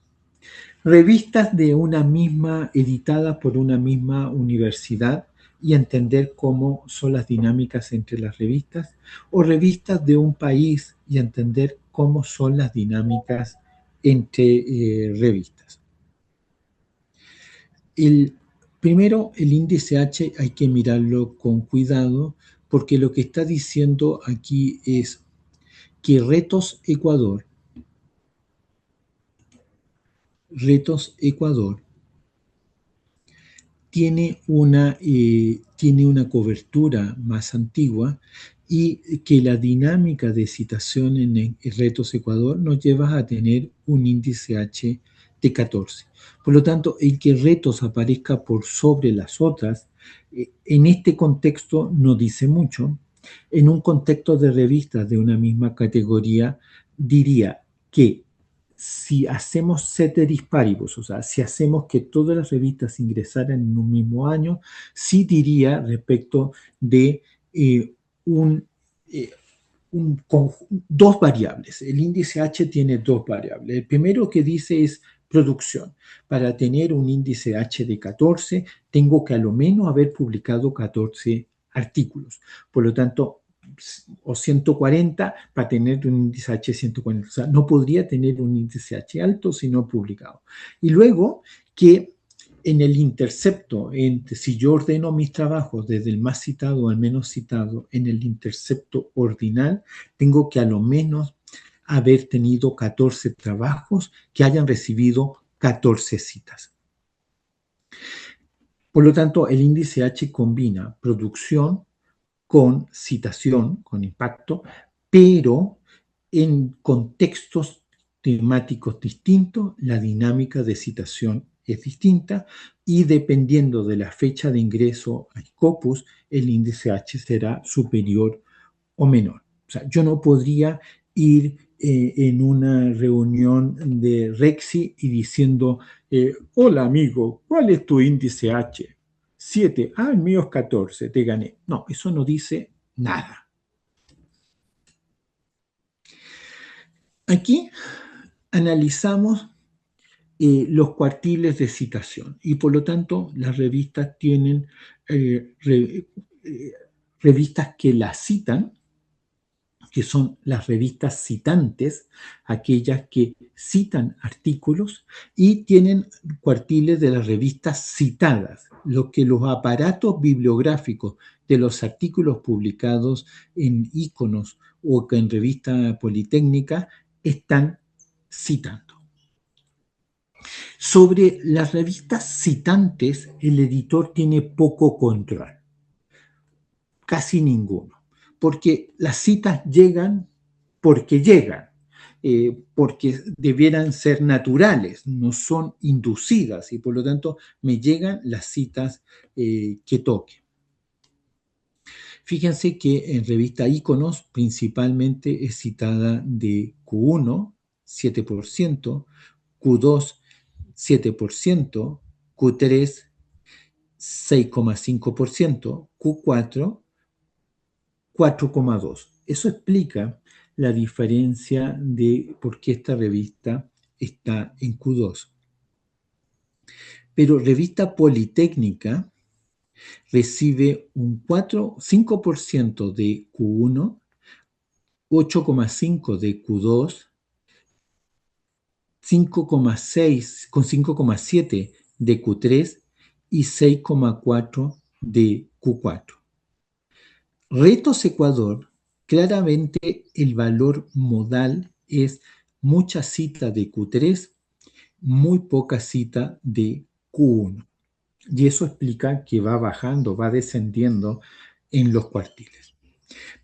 revistas de una misma, editadas por una misma universidad y entender cómo son las dinámicas entre las revistas, o revistas de un país y entender cómo son las dinámicas entre revistas. Primero, el índice H hay que mirarlo con cuidado porque lo que está diciendo aquí es que Retos Ecuador tiene una cobertura más antigua y que la dinámica de citación en Retos Ecuador nos lleva a tener un índice H de 14. Por lo tanto, el que Retos aparezca por sobre las otras, en este contexto no dice mucho. En un contexto de revistas de una misma categoría, diría que si hacemos ceteris paribus, o sea, si hacemos que todas las revistas ingresaran en un mismo año, sí diría respecto de un, eh, dos variables. El índice H tiene dos variables. El primero que dice es producción. Para tener un índice H de 14, tengo que a lo menos haber publicado 14 artículos. Por lo tanto, o 140 para tener un índice H 140. O sea, no podría tener un índice H alto si no publicado. Y luego que en el intercepto, si yo ordeno mis trabajos desde el más citado al menos citado, en el intercepto ordinal, tengo que a lo menos haber tenido 14 trabajos que hayan recibido 14 citas. Por lo tanto, el índice H combina producción con citación, con impacto, pero en contextos temáticos distintos, la dinámica de citación es distinta y dependiendo de la fecha de ingreso al Scopus, el índice H será superior o menor. O sea, yo no podría ir en una reunión de Rexy y diciendo, hola amigo, ¿cuál es tu índice H? 7. Ah, el mío es 14, te gané. No, eso no dice nada. Aquí analizamos los cuartiles de citación y por lo tanto las revistas tienen revistas que las citan, que son las revistas citantes, aquellas que citan artículos, y tienen cuartiles de las revistas citadas, lo que los aparatos bibliográficos de los artículos publicados en Iconos o en revista Politécnica están citando. Sobre las revistas citantes, el editor tiene poco control, casi ninguno, porque las citas llegan porque llegan, porque debieran ser naturales, no son inducidas y por lo tanto me llegan las citas que toquen. Fíjense que en revista Iconos principalmente es citada de Q1, 7%, Q2, 7%, Q3, 6,5%, Q4, 4,2%. Eso explica la diferencia de por qué esta revista está en Q2. Pero revista Politécnica recibe un 5% de Q1, 8,5% de Q2, 5,6 con 5,7 de Q3 y 6,4 de Q4. Retos Ecuador, claramente el valor modal es mucha cita de Q3, muy poca cita de Q1. Y eso explica que va bajando, va descendiendo en los cuartiles.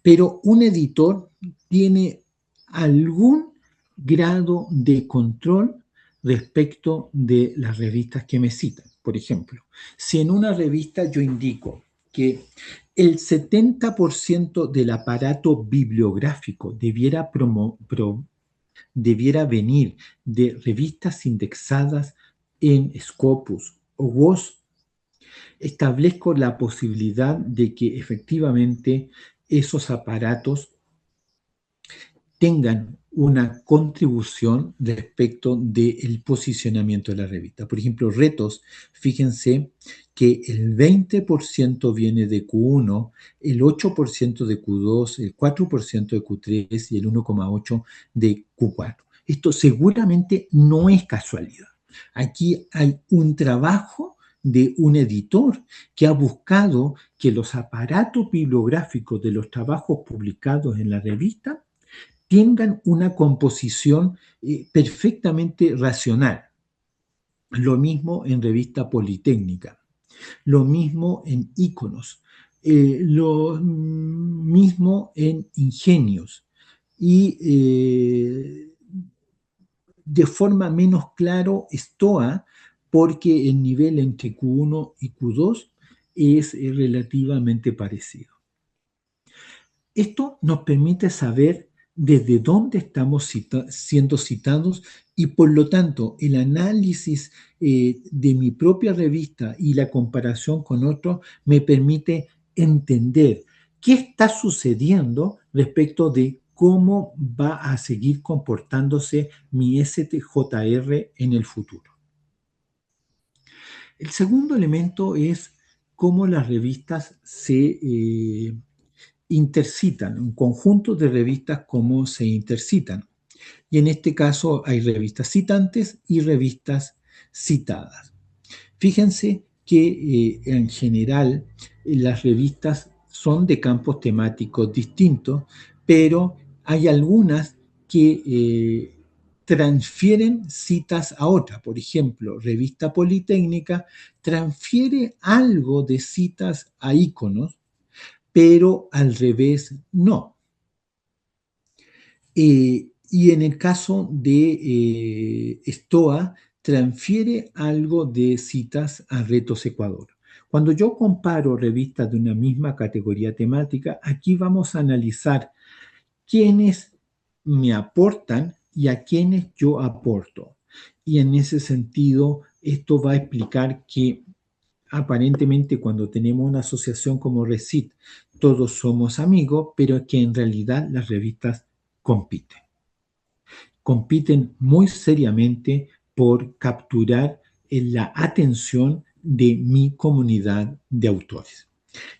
Pero un editor tiene algún grado de control respecto de las revistas que me citan. Por ejemplo, si en una revista yo indico que el 70% del aparato bibliográfico debiera debiera venir de revistas indexadas en Scopus o WOS, establezco la posibilidad de que efectivamente esos aparatos tengan una contribución respecto del posicionamiento de la revista. Por ejemplo, retos, fíjense que el 20% viene de Q1, el 8% de Q2, el 4% de Q3 y el 1,8% de Q4. Esto seguramente no es casualidad. Aquí hay un trabajo de un editor que ha buscado que los aparatos bibliográficos de los trabajos publicados en la revista tengan una composición perfectamente racional. Lo mismo en Revista Politécnica, lo mismo en Íconos, lo mismo en Ingenios. Y de forma menos claro Stoa, porque el nivel entre Q1 y Q2 es relativamente parecido. Esto nos permite saber desde dónde estamos siendo citados y por lo tanto el análisis de mi propia revista y la comparación con otros me permite entender qué está sucediendo respecto de cómo va a seguir comportándose mi STJR en el futuro. El segundo elemento es cómo las revistas se intercitan, un conjunto de revistas cómo se intercitan. Y en este caso hay revistas citantes y revistas citadas. Fíjense que en general las revistas son de campos temáticos distintos, pero hay algunas que transfieren citas a otras. Por ejemplo, Revista Politécnica transfiere algo de citas a Íconos, pero al revés no. Y en el caso de Stoa, transfiere algo de citas a Retos Ecuador. Cuando yo comparo revistas de una misma categoría temática, aquí vamos a analizar quiénes me aportan y a quiénes yo aporto. Y en ese sentido, esto va a explicar que aparentemente cuando tenemos una asociación como RECIT, todos somos amigos, pero que en realidad las revistas compiten. Compiten muy seriamente por capturar la atención de mi comunidad de autores.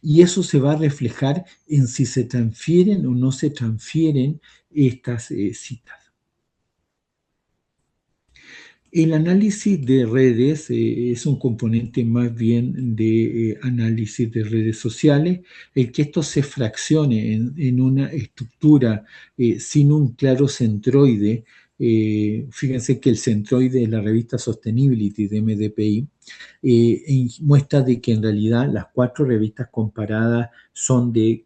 Y eso se va a reflejar en si se transfieren o no se transfieren estas citas. El análisis de redes es un componente más bien de análisis de redes sociales, el que esto se fraccione en una estructura sin un claro centroide. Fíjense que el centroide de la revista Sustainability de MDPI muestra de que en realidad las 4 revistas comparadas son de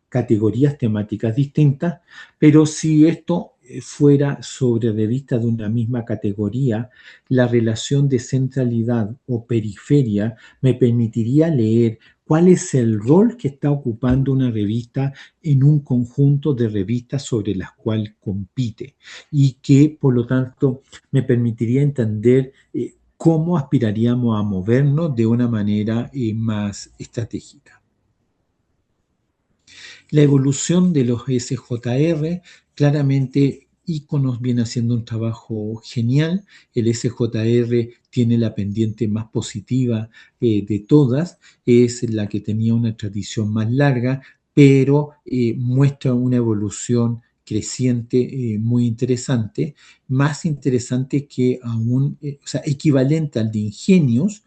categorías temáticas distintas, pero si esto fuera sobre revistas de una misma categoría, la relación de centralidad o periferia me permitiría leer cuál es el rol que está ocupando una revista en un conjunto de revistas sobre las cuales compite y que, por lo tanto, me permitiría entender cómo aspiraríamos a movernos de una manera más estratégica. La evolución de los SJR, claramente Íconos viene haciendo un trabajo genial. El SJR tiene la pendiente más positiva de todas, es la que tenía una tradición más larga, pero muestra una evolución creciente muy interesante, más interesante que aún, o sea, equivalente al de Ingenios,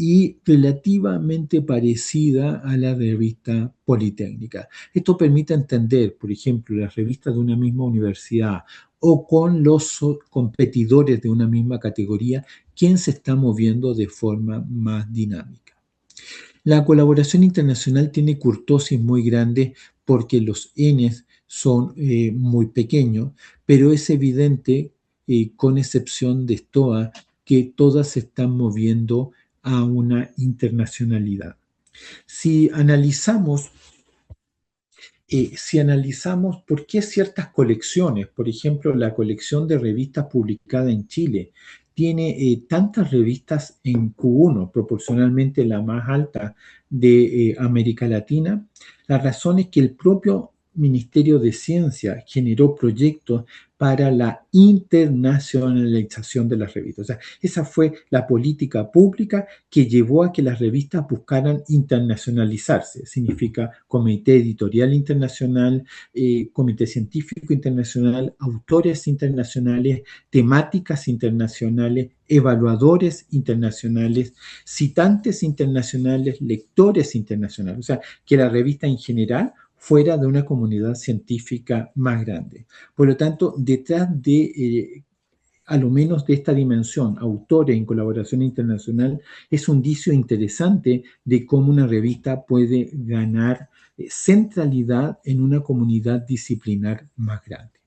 y relativamente parecida a la revista Politécnica. Esto permite entender, por ejemplo, las revistas de una misma universidad o con los competidores de una misma categoría, quién se está moviendo de forma más dinámica. La colaboración internacional tiene kurtosis muy grande porque los Ns son muy pequeños, pero es evidente, con excepción de Stoa, que todas se están moviendo a una internacionalidad. Si analizamos si analizamos por qué ciertas colecciones, por ejemplo, la colección de revistas publicada en Chile, tiene tantas revistas en Q1, proporcionalmente la más alta de América Latina, la razón es que el propio Ministerio de Ciencia generó proyectos para la internacionalización de las revistas. O sea, esa fue la política pública que llevó a que las revistas buscaran internacionalizarse. Significa comité editorial internacional, comité científico internacional, autores internacionales, temáticas internacionales, evaluadores internacionales, citantes internacionales, lectores internacionales. O sea, que la revista en general fuera de una comunidad científica más grande. Por lo tanto, detrás de a lo menos de esta dimensión, autores en colaboración internacional, es un indicio interesante de cómo una revista puede ganar centralidad en una comunidad disciplinar más grande.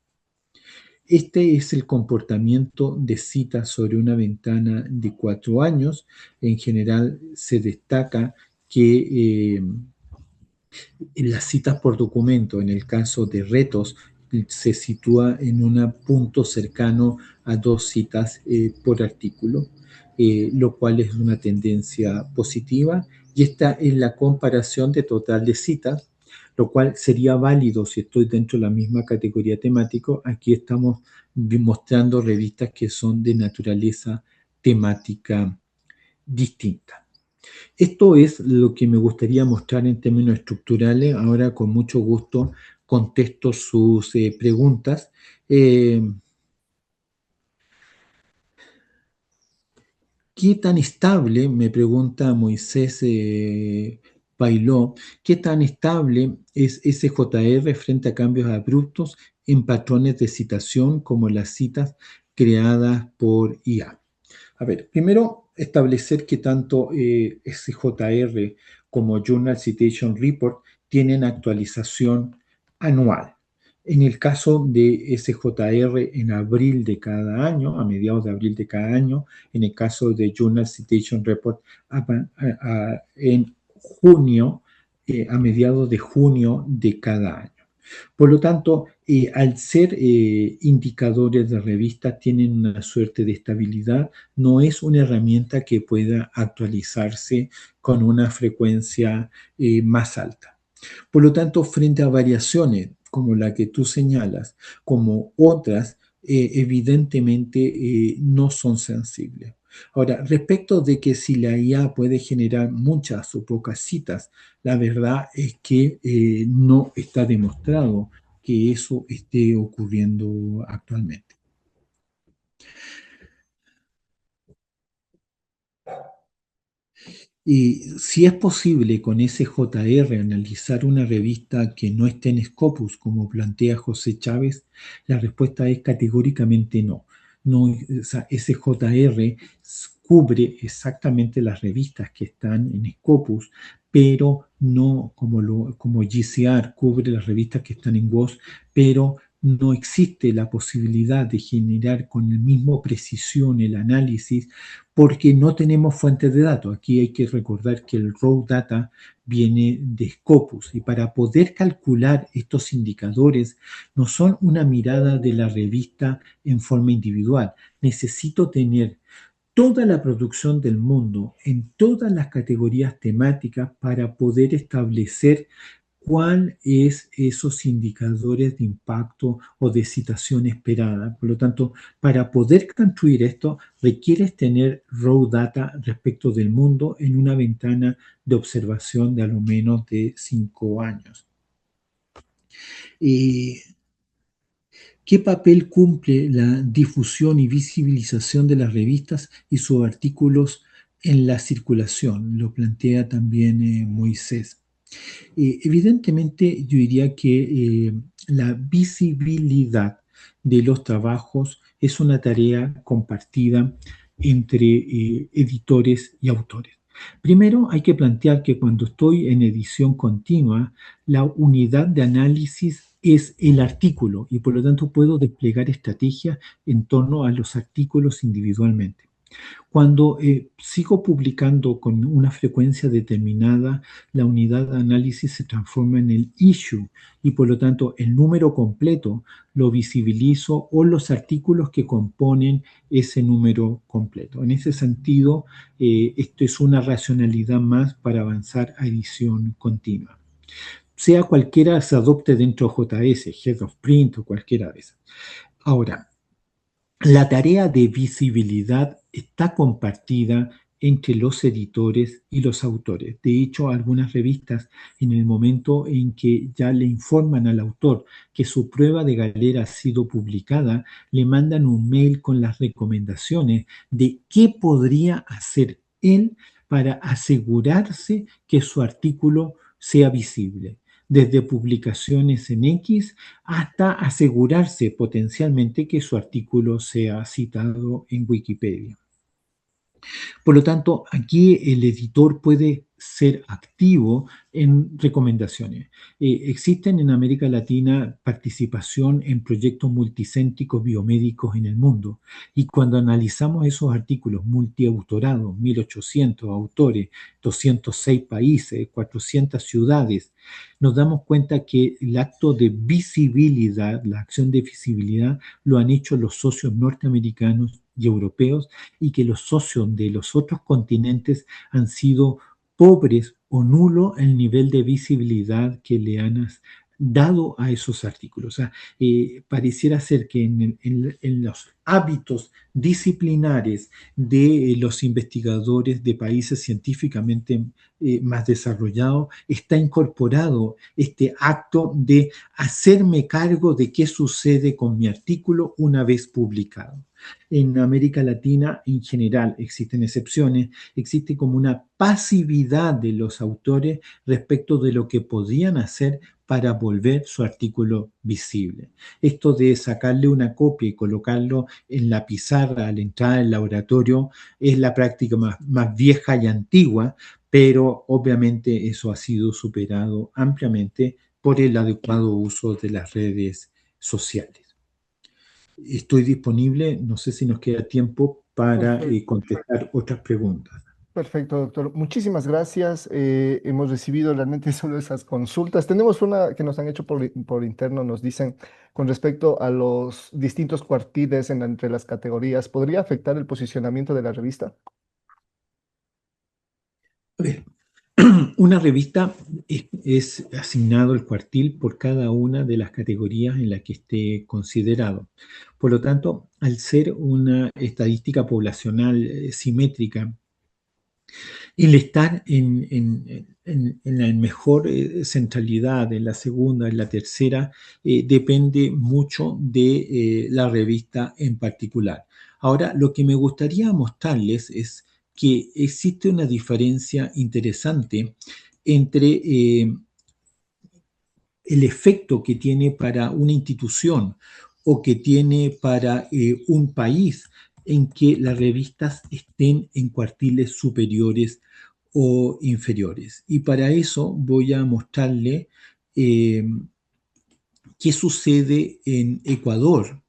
Este es el comportamiento de citas sobre una ventana de 4 años. En general se destaca que en las citas por documento, en el caso de retos, se sitúa en un punto cercano a 2 citas por artículo, lo cual es una tendencia positiva. Y esta es la comparación de total de citas, lo cual sería válido si estoy dentro de la misma categoría temática. Aquí estamos mostrando revistas que son de naturaleza temática distinta. Esto es lo que me gustaría mostrar en términos estructurales. Ahora, con mucho gusto, contesto sus preguntas. ¿Qué tan estable, me pregunta Moisés Pailó, qué tan estable es SJR frente a cambios abruptos en patrones de citación como las citas creadas por IA? A ver, primero establecer que tanto SJR como Journal Citation Report tienen actualización anual. En el caso de SJR en abril de cada año, a mediados de abril de cada año, en el caso de Journal Citation Report en junio, a mediados de junio de cada año. Por lo tanto, al ser indicadores de revistas, tienen una suerte de estabilidad, no es una herramienta que pueda actualizarse con una frecuencia más alta. Por lo tanto, frente a variaciones como la que tú señalas, como otras, evidentemente no son sensibles. Ahora, respecto de que si la IA puede generar muchas o pocas citas, la verdad es que no está demostrado que eso esté ocurriendo actualmente. Y si es posible con SJR analizar una revista que no esté en Scopus, como plantea José Chávez, la respuesta es categóricamente no. No, o sea, SJR cubre exactamente las revistas que están en Scopus, pero no como GCR cubre las revistas que están en WOS, pero no existe la posibilidad de generar con la misma precisión el análisis porque no tenemos fuentes de datos. Aquí hay que recordar que el raw data viene de Scopus y para poder calcular estos indicadores no son una mirada de la revista en forma individual. Necesito tener toda la producción del mundo en todas las categorías temáticas para poder establecer cuál es esos indicadores de impacto o de citación esperada. Por lo tanto, para poder construir esto, requieres tener raw data respecto del mundo en una ventana de observación de a lo menos de 5 años. ¿Qué papel cumple la difusión y visibilización de las revistas y sus artículos en la circulación? Lo plantea también Moisés. Evidentemente, yo diría que la visibilidad de los trabajos es una tarea compartida entre editores y autores. Primero, hay que plantear que cuando estoy en edición continua, la unidad de análisis es el artículo y por lo tanto puedo desplegar estrategias en torno a los artículos individualmente. Cuando sigo publicando con una frecuencia determinada, la unidad de análisis se transforma en el issue y por lo tanto el número completo lo visibilizo o los artículos que componen ese número completo. En ese sentido, esto es una racionalidad más para avanzar a edición continua. Sea cualquiera se adopte dentro de JS, Head of Print o cualquiera de esas. Ahora, la tarea de visibilidad está compartida entre los editores y los autores. De hecho, algunas revistas, en el momento en que ya le informan al autor que su prueba de galera ha sido publicada, le mandan un mail con las recomendaciones de qué podría hacer él para asegurarse que su artículo sea visible. Desde publicaciones en X hasta asegurarse potencialmente que su artículo sea citado en Wikipedia. Por lo tanto, aquí el editor puede ser activo en recomendaciones. Existen en América Latina participación en proyectos multicéntricos biomédicos en el mundo y cuando analizamos esos artículos multiautorados, 1800 autores, 206 países, 400 ciudades, nos damos cuenta que el acto de visibilidad, la acción de visibilidad, lo han hecho los socios norteamericanos y europeos y que los socios de los otros continentes han sido pobres o nulo el nivel de visibilidad que le han dado a esos artículos. O sea, pareciera ser que en los hábitos disciplinares de los investigadores de países científicamente más desarrollados está incorporado este acto de hacerme cargo de qué sucede con mi artículo una vez publicado. En América Latina en general existen excepciones, existe como una pasividad de los autores respecto de lo que podían hacer para volver su artículo visible. Esto de sacarle una copia y colocarlo en la pizarra al entrar al laboratorio es la práctica más vieja y antigua, pero obviamente eso ha sido superado ampliamente por el adecuado uso de las redes sociales. Estoy disponible, no sé si nos queda tiempo para Perfecto. contestar otras preguntas. Perfecto, doctor. Muchísimas gracias. Hemos recibido realmente solo esas consultas. Tenemos una que nos han hecho por interno, nos dicen con respecto a los distintos cuartiles entre las categorías, ¿podría afectar el posicionamiento de la revista? A ver, una revista es asignado el cuartil por cada una de las categorías en las que esté considerado. Por lo tanto, al ser una estadística poblacional simétrica, el estar en la mejor centralidad, en la segunda, en la tercera, depende mucho de la revista en particular. Ahora, lo que me gustaría mostrarles es que existe una diferencia interesante entre el efecto que tiene para una institución o que tiene para un país en que las revistas estén en cuartiles superiores o inferiores. Y para eso voy a mostrarle qué sucede en Ecuador.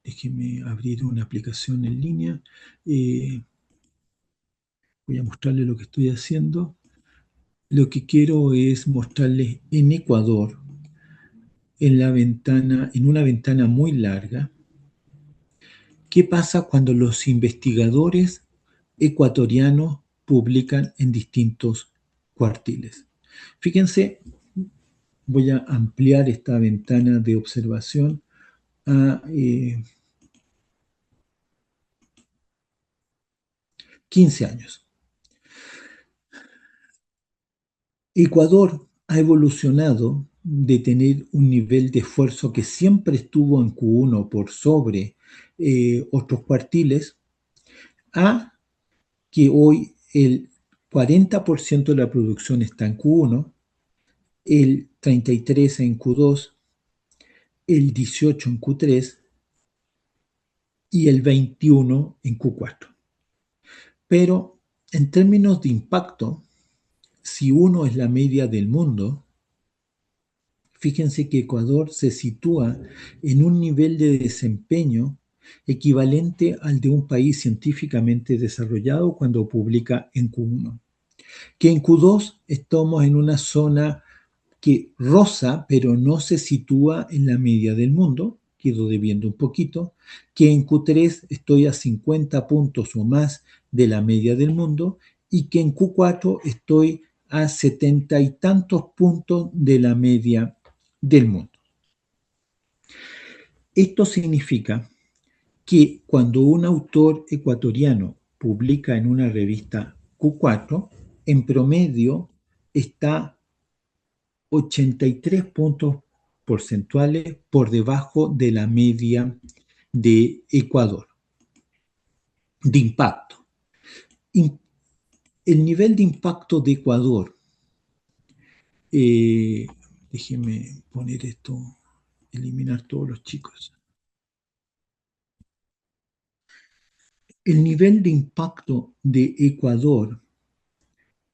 Déjeme abrir una aplicación en línea. Voy a mostrarle lo que estoy haciendo. Lo que quiero es mostrarles en Ecuador, en una ventana muy larga, qué pasa cuando los investigadores ecuatorianos publican en distintos cuartiles. Fíjense, voy a ampliar esta ventana de observación a 15 años. Ecuador ha evolucionado de tener un nivel de esfuerzo que siempre estuvo en Q1 por sobre otros cuartiles, a que hoy el 40% de la producción está en Q1, el 33% en Q2, el 18% en Q3 y el 21% en Q4. Pero en términos de impacto, si uno es la media del mundo, fíjense que Ecuador se sitúa en un nivel de desempeño equivalente al de un país científicamente desarrollado cuando publica en Q1. Que en Q2 estamos en una zona que roza, pero no se sitúa en la media del mundo, quedo debiendo un poquito, que en Q3 estoy a 50 puntos o más de la media del mundo y que en Q4 estoy a 70 y tantos puntos de la media del mundo. Esto significa que cuando un autor ecuatoriano publica en una revista Q4, en promedio está 83 puntos porcentuales por debajo de la media de Ecuador, de impacto. El nivel de impacto de Ecuador, déjenme poner esto, eliminar todos los chicos. El nivel de impacto de Ecuador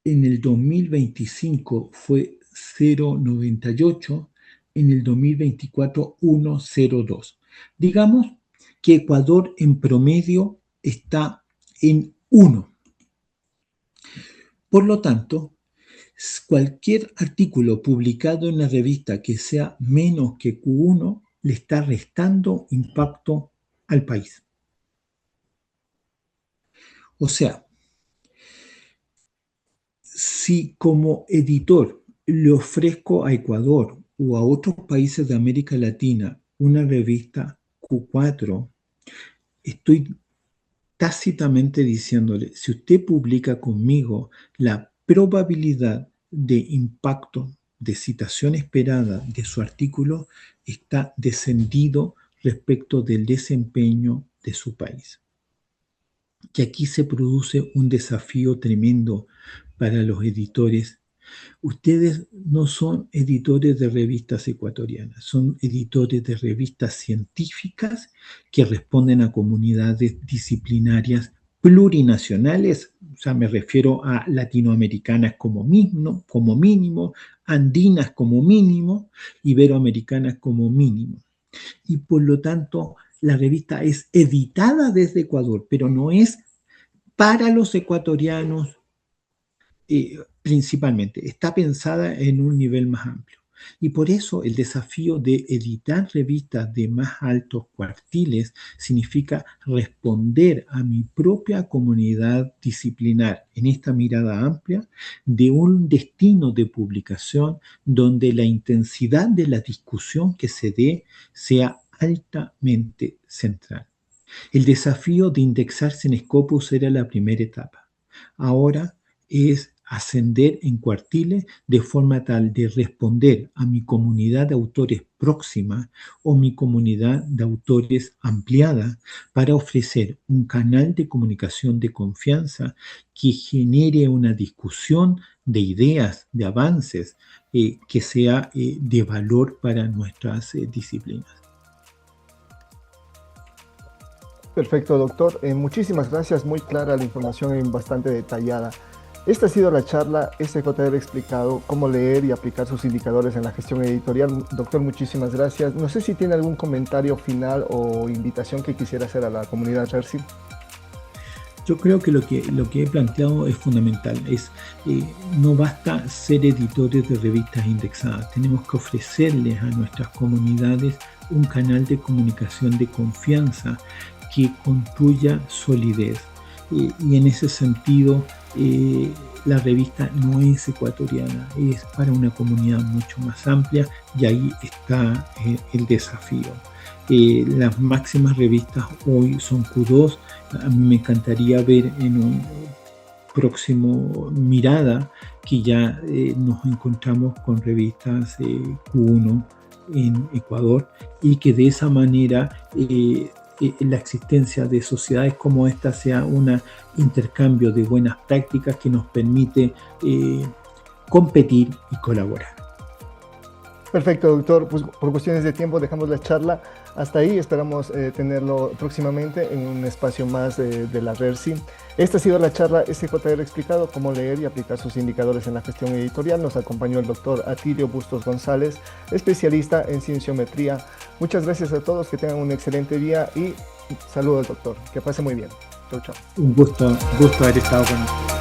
en el 2025 fue 0,98, en el 2024 1,02. Digamos que Ecuador en promedio está en 1. Por lo tanto, cualquier artículo publicado en la revista que sea menos que Q1 le está restando impacto al país. O sea, si como editor le ofrezco a Ecuador o a otros países de América Latina una revista Q4, estoy tácitamente diciéndole, si usted publica conmigo, la probabilidad de impacto, de citación esperada de su artículo está descendido respecto del desempeño de su país. Que aquí se produce un desafío tremendo para los editores. Ustedes no son editores de revistas ecuatorianas, son editores de revistas científicas que responden a comunidades disciplinarias plurinacionales, o sea, me refiero a latinoamericanas como mínimo, andinas como mínimo, iberoamericanas como mínimo. Y por lo tanto, la revista es editada desde Ecuador, pero no es para los ecuatorianos principalmente. Está pensada en un nivel más amplio. Y por eso el desafío de editar revistas de más altos cuartiles significa responder a mi propia comunidad disciplinar en esta mirada amplia de un destino de publicación donde la intensidad de la discusión que se dé sea altamente central. El desafío de indexarse en Scopus era la primera etapa. Ahora es ascender en cuartiles de forma tal de responder a mi comunidad de autores próxima o mi comunidad de autores ampliada para ofrecer un canal de comunicación de confianza que genere una discusión de ideas, de avances, que sea de valor para nuestras disciplinas. Perfecto, doctor. Muchísimas gracias. Muy clara la información y bastante detallada. Esta ha sido la charla SJR explicado cómo leer y aplicar sus indicadores en la gestión editorial. Doctor, muchísimas gracias. No sé si tiene algún comentario final o invitación que quisiera hacer a la comunidad RERSI. Yo creo que lo que he planteado es fundamental. No basta ser editores de revistas indexadas. Tenemos que ofrecerles a nuestras comunidades un canal de comunicación de confianza que construya solidez. Y en ese sentido, la revista no es ecuatoriana, es para una comunidad mucho más amplia y ahí está el desafío. Las máximas revistas hoy son Q2. A mí me encantaría ver en un próximo mirada que ya nos encontramos con revistas Q1 en Ecuador y que de esa manera la existencia de sociedades como esta sea un intercambio de buenas prácticas que nos permite competir y colaborar. Perfecto, doctor. Pues por cuestiones de tiempo dejamos la charla hasta ahí. Esperamos tenerlo próximamente en un espacio más de la RERSI. Esta ha sido la charla SJR explicado cómo leer y aplicar sus indicadores en la gestión editorial. Nos acompañó el doctor Atilio Bustos González, especialista en cienciometría. Muchas gracias a todos, que tengan un excelente día y Saludos, doctor. Que pase muy bien. Chau, chau. Un gusto haber estado con